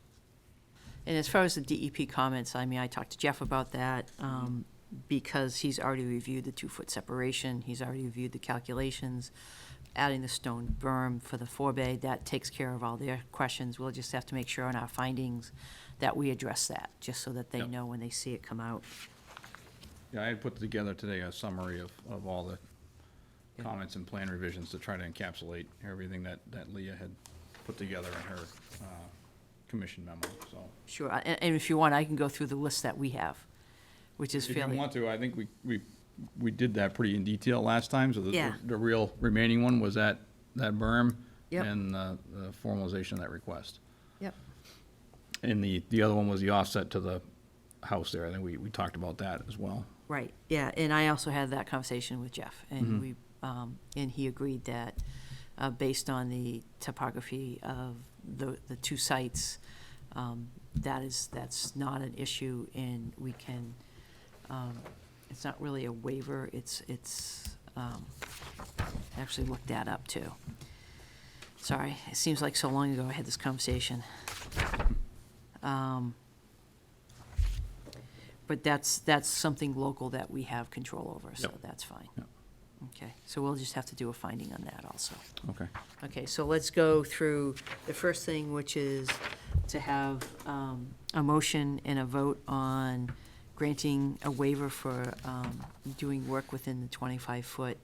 And as far as the DEP comments, I mean, I talked to Jeff about that, because he's already reviewed the 2-foot separation, he's already reviewed the calculations, adding the stone berm for the forebay, that takes care of all their questions. We'll just have to make sure in our findings that we address that, just so that they Yep. know when they see it come out. Yeah, I had put together today a summary of all the Yeah. comments and plan revisions to try to encapsulate everything that Leah had put together in her commission memo, so. Sure, and if you want, I can go through the list that we have, which is If you fairly. want to, I think we did that pretty in detail last time, so Yeah. the real remaining one was that berm Yep. and the formalization of that request. Yep. And the other one was the offset to the house there. I think we talked about that as well. Right, yeah, and I also had that conversation with Jeff, and Mhm. we, and he agreed that, based on the topography of the two sites, that's not an issue, and we can, it's not really a waiver, it's, actually looked that up too. Sorry, it seems like so long ago I had this conversation. But that's something local that we have control over, so Yep. that's fine. Yep. Okay, so we'll just have to do a finding on that also. Okay. Okay, so let's go through the first thing, which is to have a motion and a vote on granting a waiver for doing work within the 25-foot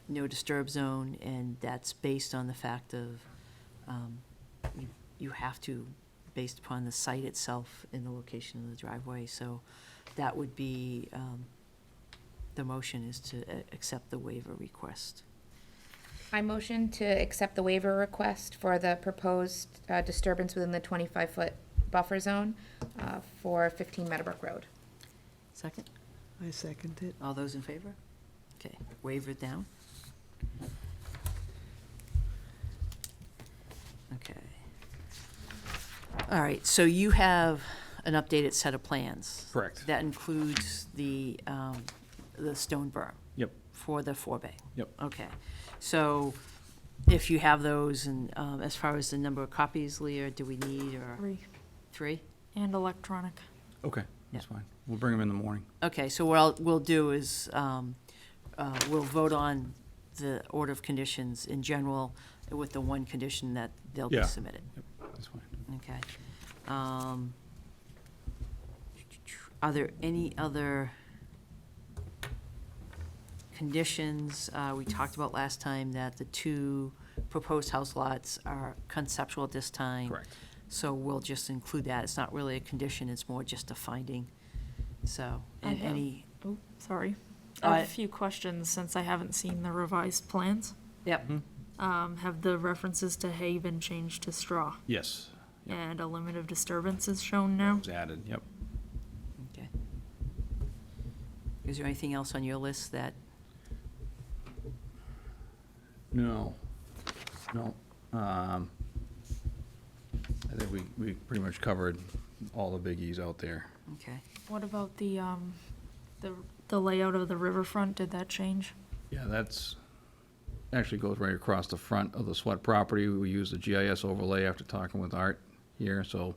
no disturb zone, and that's based on the fact of you have to, based upon the site itself and the location of the driveway, so that would be, the motion is to accept the waiver request. I motion to accept the waiver request for the proposed disturbance within the 25-foot buffer zone for 15 Meadowbrook Road. Second? I second it. All those in favor? Okay, waiver down. Okay. All right, so you have an updated set of plans. Correct. That includes the stone berm Yep. for the forebay. Yep. Okay, so if you have those, and as far as the number of copies, Leah, do we need, or 3, 3? and electronic. Okay, that's fine. We'll bring them in the morning. Okay, so what we'll do is, we'll vote on the order of conditions in general with the one condition that they'll be Yeah. submitted. Yep, that's fine. Okay. Are there any other conditions? We talked about last time that the 2 proposed house lots are conceptual at this time. Correct. So we'll just include that. It's not really a condition, it's more just a finding. So, I and have- any, Oh, sorry. I have a few questions since I haven't seen the revised plans. yep, Have the references to hay been changed to straw? Yes. Yep. And a limit of disturbance is shown now? It was added, yep. okay. Is there anything else on your list that, No. No. I think we pretty much covered all the biggies out there. okay, What about the layout of the riverfront? Did that change? Yeah, that's, actually goes right across the front of the Sweat property. We used a GIS overlay after talking with Art here, so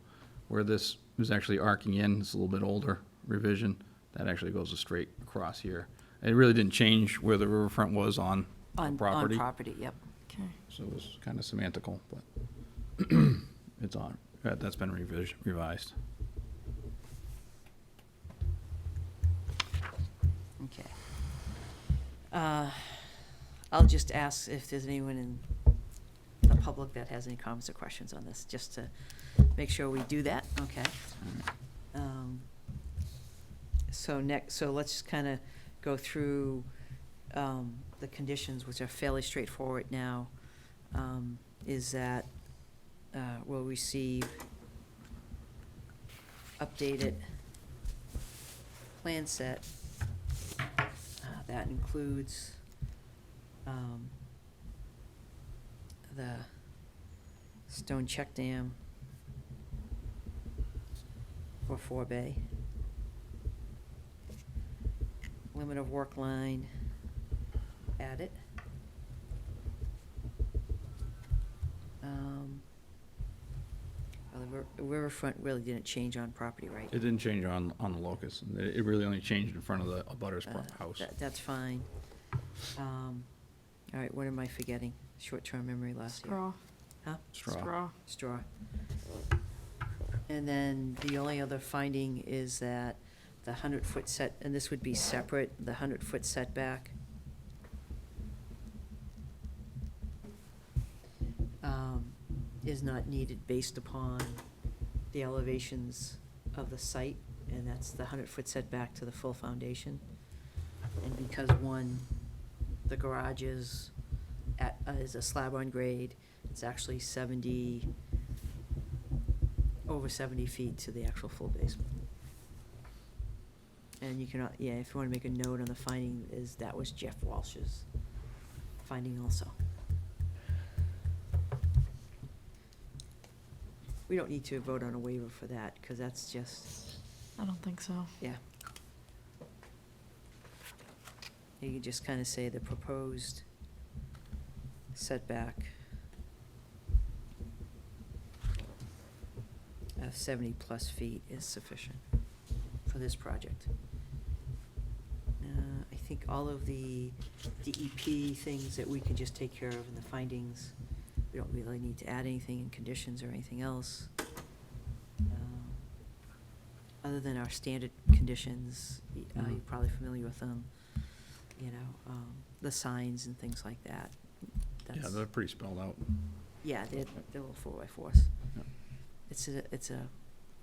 where this is actually arcing in, it's a little bit older revision, that actually goes straight across here. It really didn't change where the riverfront was on the on property, property, yep. Okay. so it was kind of semantical, but it's on, that's been revised. Okay. I'll just ask if there's anyone in the public that has any comments or questions on this, just to make sure we do that, okay? So let's kind of go through the conditions, which are fairly straightforward now. Is that we'll receive updated plan set. That includes the stone check dam for forebay. Limit of work line added. Well, the riverfront really didn't change on property, right? It didn't change on the locus. It really only changed in front of the abutter's house. That's fine. All right, what am I forgetting? Short-term memory loss here. Straw. Huh? Straw. Straw. And then the only other finding is that the 100-foot set, and this would be separate, the 100-foot setback is not needed based upon the elevations of the site, and that's the 100-foot setback to the full foundation. And because the garage is a slab on grade, it's actually over 70 feet to the actual full basement. And you can, yeah, if you want to make a note on the finding, that was Jeff Walsh's finding also. We don't need to vote on a waiver for that, because that's just, I don't think so. yeah. You can just kind of say the proposed setback of 70-plus feet is sufficient for this project. I think all of the DEP things that we can just take care of in the findings, we don't really need to add anything in conditions or anything else. Other than our standard conditions, you're probably familiar with them, the signs and things like that. Yeah, they're pretty spelled out. Yeah, they're little 4x4s. Yeah. It's a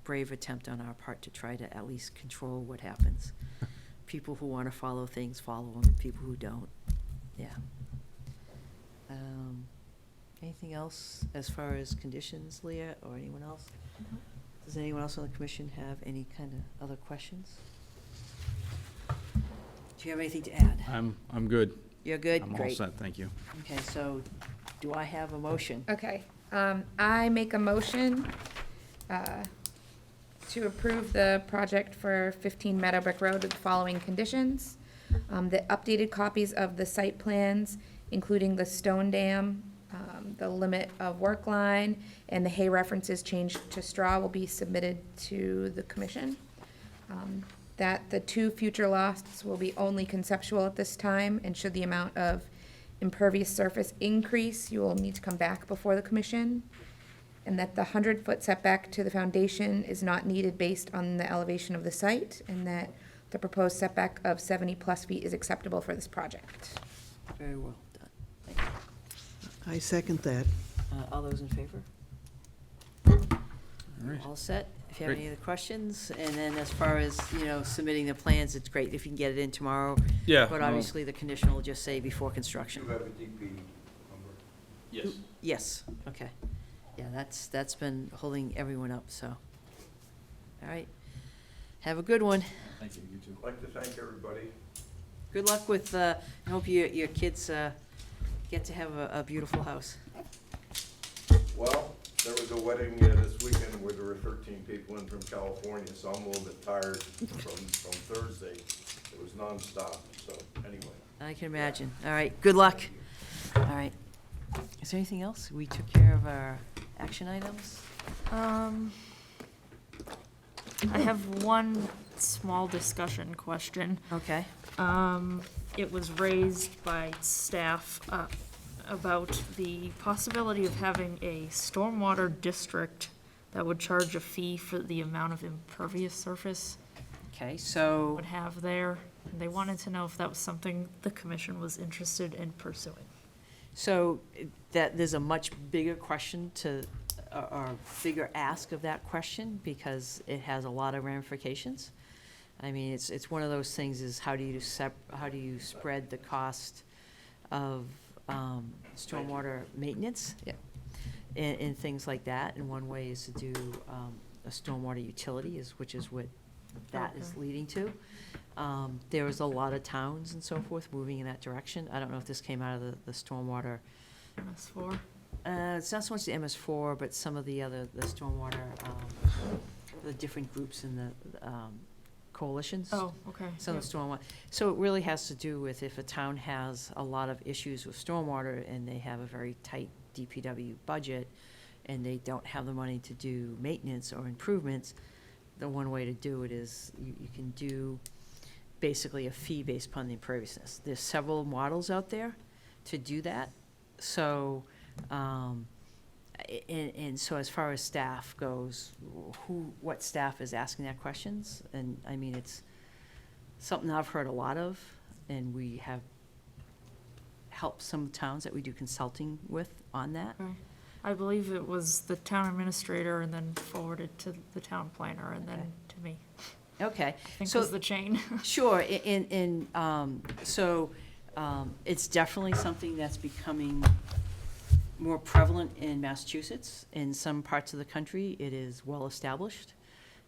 brave attempt on our part to try to at least control what happens. People who want to follow things follow them, people who don't, yeah. Anything else as far as conditions, Leah, or anyone else? Does anyone else on the commission have any kind of other questions? Do you have anything to add? I'm good. You're good? I'm all Great. set, thank you. Okay, so do I have a motion? Okay, I make a motion to approve the project for 15 Meadowbrook Road with the following conditions. The updated copies of the site plans, including the stone dam, the limit of work line, and the hay references changed to straw will be submitted to the commission. That the 2 future lots will be only conceptual at this time, and should the amount of impervious surface increase, you will need to come back before the commission. And that the 100-foot setback to the foundation is not needed based on the elevation of the site, and that the proposed setback of 70-plus feet is acceptable for this project. Very well done. Thank you. I second that. All those in favor? right. All set? If you have Great. any other questions, and then as far as, submitting the plans, it's great if you can get it in tomorrow. Yeah. But obviously, the condition will just say before construction. have a DP number? Yes. Yes, okay. Yeah, that's been holding everyone up, so. All right. Have a good one. Thank you, you too. I'd like to thank everybody. Good luck with, I hope your kids get to have a beautiful house. Well, there was a wedding this weekend where there were 13 people in from California, so I'm a little bit tired from Thursday. It was nonstop, so anyway. I can imagine. All right, good luck. All right. Is there anything else? We took care of our action items? I have one small discussion question. Okay. It was raised by staff, about the possibility of having a stormwater district that would charge a fee for the amount of impervious surface Okay, so, would have there. And they wanted to know if that was something the commission was interested in pursuing. that there's a much bigger question or bigger ask of that question, because it has a lot of ramifications. I mean, it's one of those things is how do you spread the cost of stormwater maintenance? Yeah. And things like that, and one way is to do a stormwater utility, which is what that is Okay. leading to. There was a lot of towns and so forth moving in that direction. I don't know if this came out of the stormwater. MS4? It's not so much the MS4, but some of the stormwater, the different groups in the coalitions. Oh, okay. Some of Yep. the stormwater. So it really has to do with if a town has a lot of issues with stormwater and they have a very tight DPW budget, and they don't have the money to do maintenance or improvements, the one way to do it is you can do basically a fee based upon the imperviousness. There's several models out there to do that. So, and so as far as staff goes, what staff is asking that questions? And I mean, it's something I've heard a lot of, and we have helped some towns that we do consulting with on that. Okay. I believe it was the town administrator and then forwarded to the town planner and then Okay. to me. Okay, I think So- was the chain. sure, it's definitely something that's becoming more prevalent in Massachusetts. In some parts of the country, it is well-established.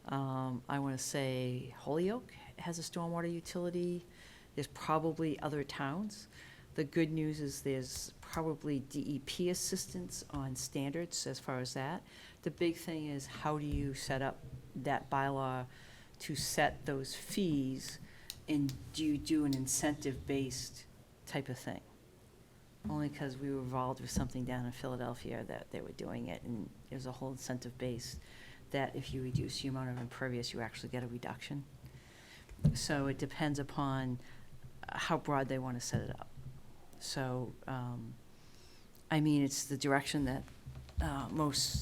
I want to say Holyoke has a stormwater utility. There's probably other towns. The good news is there's probably DEP assistance on standards as far as that. The big thing is, how do you set up that bylaw to set those fees, and do you do an incentive-based type of thing? Only because we were involved with something down in Philadelphia that they were doing it, and there's a whole incentive base that if you reduce the amount of impervious, you actually get a reduction. So it depends upon how broad they want to set it up. So, I mean, it's the direction that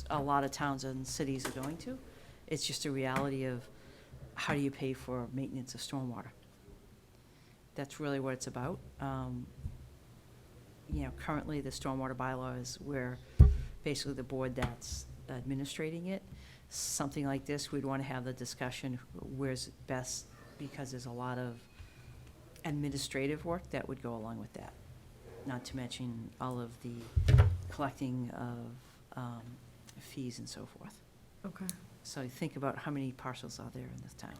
a lot of towns and cities are going to. It's just a reality of how do you pay for maintenance of stormwater? That's really what it's about. Currently, the stormwater bylaw is where basically the board that's administrating it. Something like this, we'd want to have the discussion, where's it best, because there's a lot of administrative work that would go along with that. Not to mention all of the collecting of fees and so forth. Okay. So think about how many parcels are there in this town?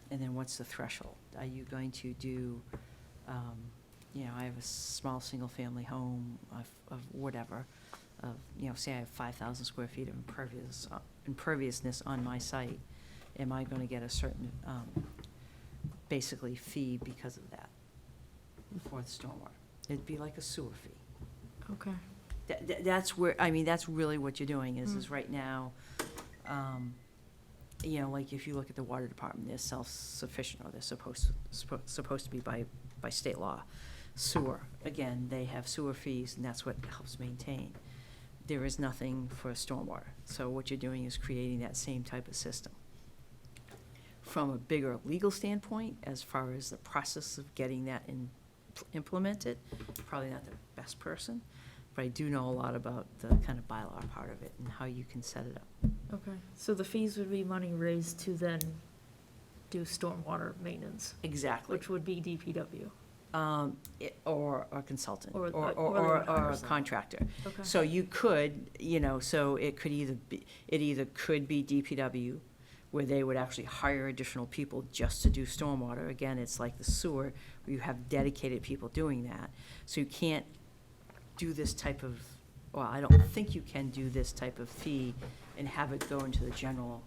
And then what's the threshold? Are you going to do, I have a small, single-family home of whatever, say I have 5,000 square feet of imperviousness on my site. Am I gonna get a certain, basically fee because of that for the stormwater? It'd be like a sewer fee. Okay. That's where, that's really what you're doing is right now, like if you look at the water department, they're self-sufficient, or they're supposed to be by state law. Sewer, again, they have sewer fees, and that's what helps maintain. There is nothing for stormwater. So what you're doing is creating that same type of system. From a bigger legal standpoint, as far as the process of getting that implemented, probably not the best person, but I do know a lot about the kind of bylaw part of it and how you can set it up. Okay. So the fees would be money raised to then do stormwater maintenance, Exactly. which would be DPW. Or a consultant, Or or the a 100%. contractor. Okay. So you could, so it could either could be DPW, where they would actually hire additional people just to do stormwater. Again, it's like the sewer, where you have dedicated people doing that. So you can't do this type of, I don't think you can do this type of fee and have it go into the general,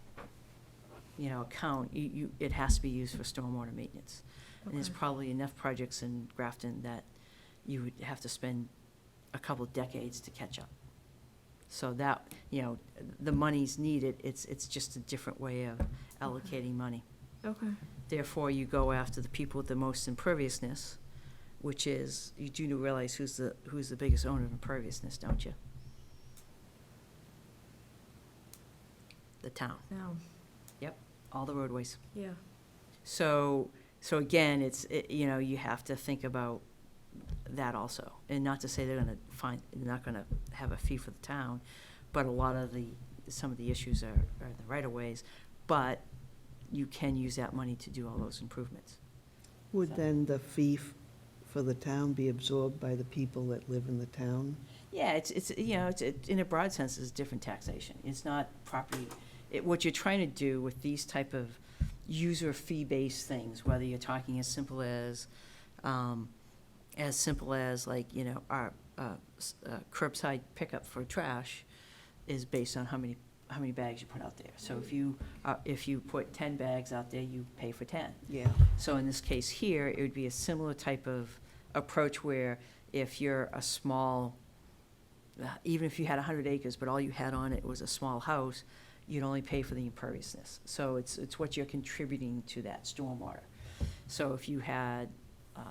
account. It has to be used for stormwater maintenance. And there's Okay. probably enough projects in Grafton that you would have to spend a couple of decades to catch up. So that, the money's needed, it's just a different way of allocating money. Okay. Therefore, you go after the people with the most imperviousness, which is, you do realize who's the biggest owner of imperviousness, don't you? The town, Now, all the roadways. yeah. So again, you have to think about that also. And not to say they're not gonna have a fee for the town, but some of the issues are the right-of-ways, but you can use that money to do all those improvements. Would then the fee for the town be absorbed by the people that live in the town? Yeah, it's in a broad sense, it's different taxation. It's not property, what you're trying to do with these type of user fee-based things, whether you're talking as simple as like, our curbside pickup for trash is based on how many bags you put out there. So if you put 10 bags out there, you pay for 10. Yeah. So in this case here, it would be a similar type of approach where if you're a small even if you had 100 acres, but all you had on it was a small house, you'd only pay for the imperviousness. So it's what you're contributing to that stormwater. So if you had, I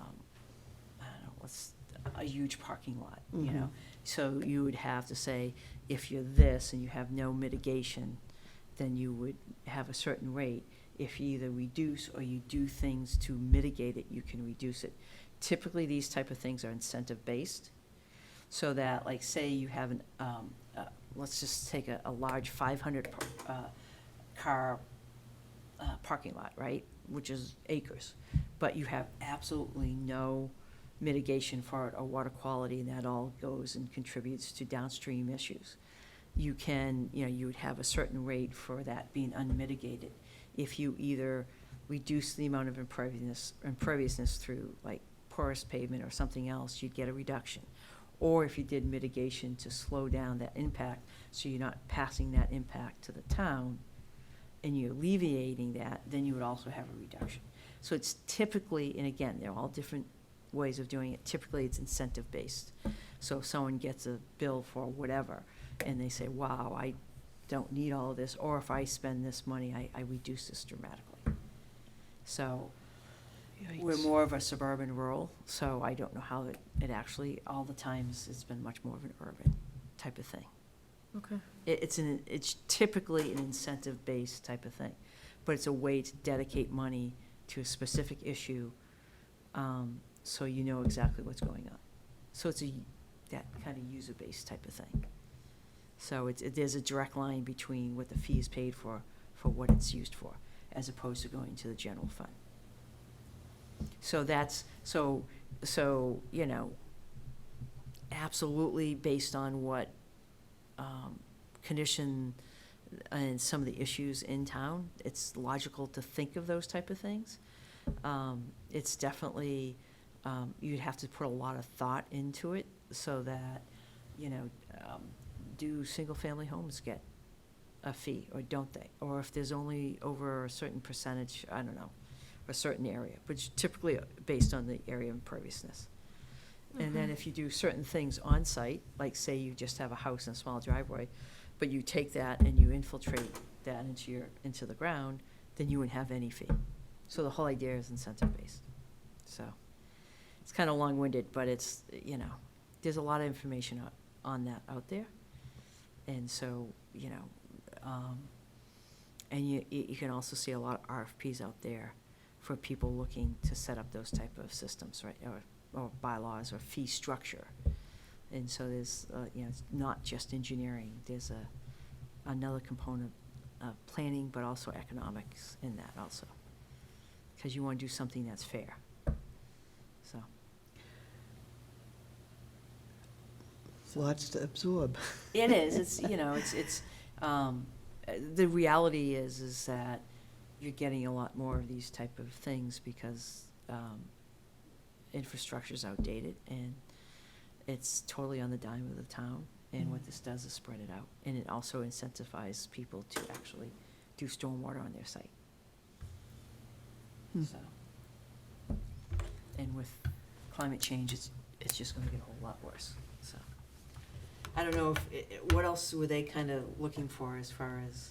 don't know, a huge parking lot, you know? So you would have to say, if you're this and you have no mitigation, then you would have a certain rate. If you either reduce or you do things to mitigate it, you can reduce it. Typically, these type of things are incentive-based, so that, like, say you have an, let's just take a large 500 car parking lot, right, which is acres, but you have absolutely no mitigation for it or water quality, and that all goes and contributes to downstream issues. You can, you would have a certain rate for that being unmitigated. If you either reduce the amount of imperviousness through, like, porous pavement or something else, you'd get a reduction. Or if you did mitigation to slow down that impact, so you're not passing that impact to the town, and you're alleviating that, then you would also have a reduction. So it's typically, and again, they're all different ways of doing it, typically it's incentive-based. So if someone gets a bill for whatever, and they say, wow, I don't need all of this, or if I spend this money, I reduce this dramatically. So we're Yikes. more of a suburban rural, so I don't know how it actually, all the times, it's been much more of an urban type of thing. Okay. It's typically an incentive-based type of thing, but it's a way to dedicate money to a specific issue, so you know exactly what's going on. So it's that kind of user-based type of thing. So there's a direct line between what the fee is paid for what it's used for, as opposed to going to the general fund. So that's, so, absolutely based on what, condition and some of the issues in town, it's logical to think of those type of things. It's definitely, you'd have to put a lot of thought into it so that, do single-family homes get a fee, or don't they? Or if there's only over a certain percentage, I don't know, a certain area, but it's typically based on the area of imperviousness. And then if you do certain things on site, like say you just have a house and a small driveway, but you take that and you infiltrate that into the ground, then you wouldn't have any fee. So the whole idea is incentive-based. So it's kind of long-winded, but it's, there's a lot of information on that out there. And so, and you can also see a lot of RFPs out there for people looking to set up those type of systems, right, or bylaws or fee structure. And so there's, it's not just engineering. There's another component of planning, but also economics in that also, because you want to do something that's fair. So. Lots to absorb. It is, it's, the reality is that you're getting a lot more of these type of things because, infrastructure's outdated, and it's totally on the dime of the town, and what this does is spread it out, and it also incentivizes people to actually do stormwater on their site. So, and with climate change, it's just gonna get a whole lot worse, so. I don't know if, what else were they kind of looking for as far as?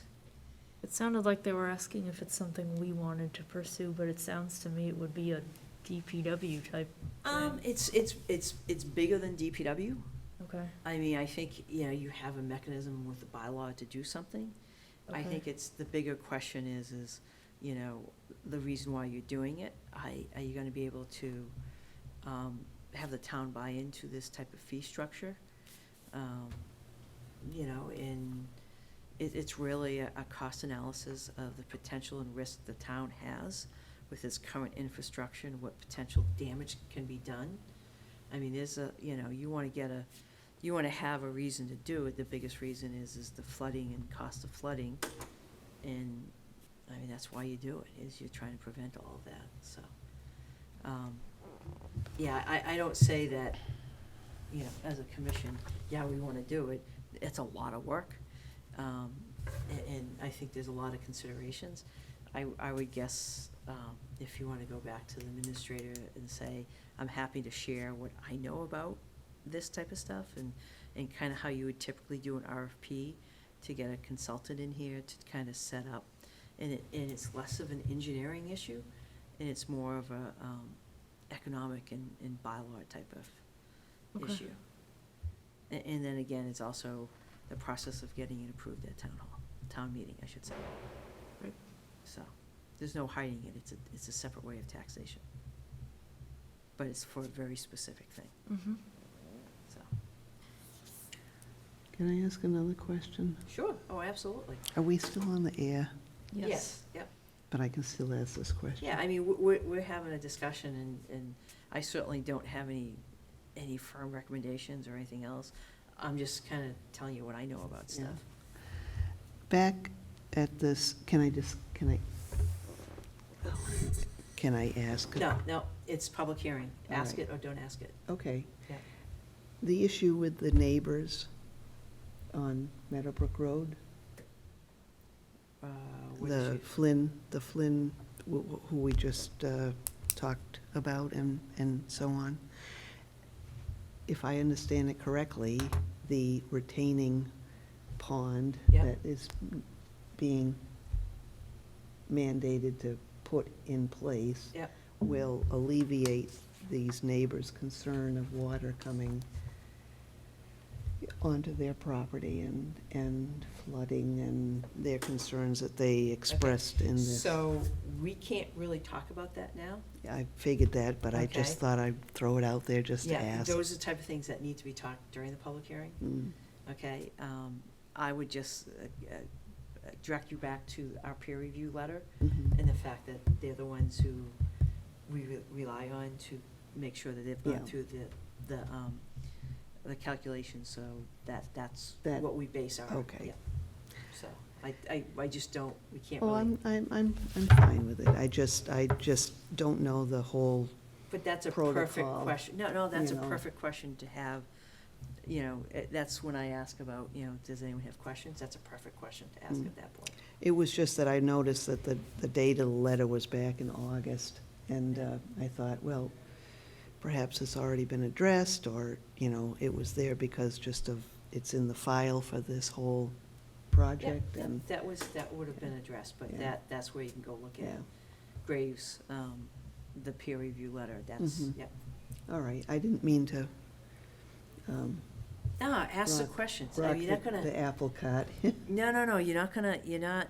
It sounded like they were asking if it's something we wanted to pursue, but it sounds to me it would be a DPW type thing. It's bigger than DPW. Okay. I mean, I think, you have a mechanism with the bylaw to do something. I Okay. think it's, the bigger question is, the reason why you're doing it. Are you gonna be able to, have the town buy into this type of fee structure? And it's really a cost analysis of the potential and risk the town has with its current infrastructure and what potential damage can be done. I mean, there's you wanna have a reason to do it. The biggest reason is the flooding and cost of flooding. And, I mean, that's why you do it, is you're trying to prevent all of that, so. I don't say that, as a commission, we wanna do it. It's a lot of work. And I think there's a lot of considerations. I would guess, if you wanna go back to the administrator and say, I'm happy to share what I know about this type of stuff, and and kind of how you would typically do an RFP to get a consultant in here to kind of set up. And it's less of an engineering issue, and it's more of a economic and bylaw type of Okay. issue. And then again, it's also the process of getting it approved at town meeting, I should say. Right. So, there's no hiding it, it's a separate way of taxation. But it's for a very specific thing, Mm-hmm. so. Can I ask another question? Sure, oh, absolutely. Are we still on the air? Yes. Yep. But I can still ask this question. Yeah, I mean, we're having a discussion, and I certainly don't have any firm recommendations or anything else. I'm just kind of telling you what I know about Yeah. stuff. Back at this, can I ask? No, it's public hearing. All Ask right. it or don't ask it. Okay. Yeah. The issue with the neighbors on Meadowbrook Road, What the issue? Flynn, who we just talked about and so on. If I understand it correctly, the retaining pond Yep. that is being mandated to put in place Yep. will alleviate these neighbors' concern of water coming onto their property and flooding and their concerns that they expressed in this. So, we can't really talk about that now. I figured that, but I just Okay. thought I'd throw it out there just to Yeah, ask. those are the type of things that need to be talked during the public hearing, Mm, okay? I would just direct you back to our peer review letter mhm. and the fact that they're the ones who we rely on to make sure that they've Yeah. gone through the calculations, so that's That- what we base our. okay. Yeah. So, I just don't, we can't Well, really, I'm fine with it. I just don't know the whole, but that's a perfect protocol, question. No, that's a you know. perfect question to have. You know, that's when I ask about, does anyone have questions? That's a perfect question to ask Mm. at that point. it was just that I noticed that the date of the letter was back in August. And I thought, well, perhaps it's already been addressed, or, it was there because it's in the file for this whole project. Yeah, And, that would have been addressed, but Yeah. that's where you can go look at yeah, Graves, the peer review letter, that's, Mhm. yep. all right. I didn't mean to Ask the rock- questions. I rock mean, you're not the gonna, apple cart. no, you're not,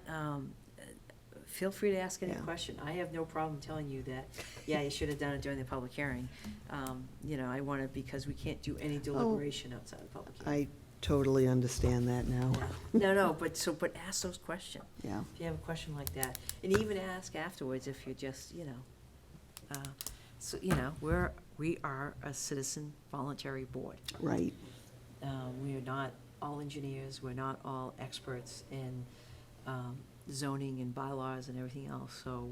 feel free to ask any Yeah. question. I have no problem telling you that, yeah, you should have done it during the public hearing. I want it because we can't do any deliberation outside the public hearing. I totally understand that now. No, but ask those questions. Yeah, If you have a question like that, and even ask afterwards if you just, we are a citizen voluntary board. right. We are not all engineers, we're not all experts in zoning and bylaws and everything else, so,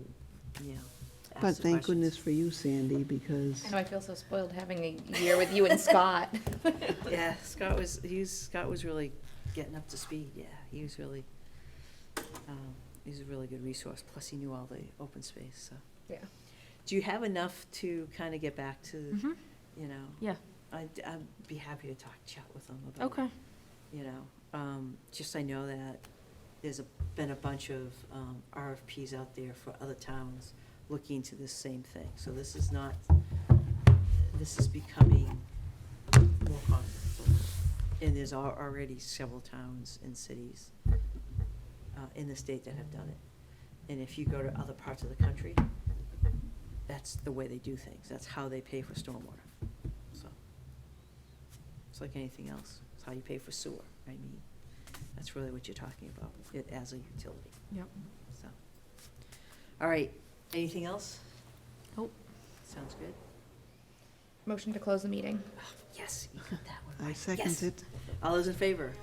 ask But the thank questions. goodness for you, Sandy, because, I know I feel so spoiled having a year with you and Scott. Yeah, Scott was really getting up to speed, yeah, he was really, he's a really good resource, plus he knew all the open space, so. Yeah. Do you have enough to kind of get back to, Mm-hmm. Yeah. I'd be happy to chat with them about, Okay. just I know that there's been a bunch of RFPs out there for other towns looking into this same thing. So this is becoming more common. And there's already several towns and cities in the state that have done it. And if you go to other parts of the country, that's the way they do things. That's how they pay for stormwater. So it's like anything else. It's how you pay for sewer. I mean, that's really what you're talking about, it as a utility. Yep. So, all right, anything else? Nope. Sounds good. Motion to close the meeting. Yes, you got that one I right. second Yes. it. All those in favor?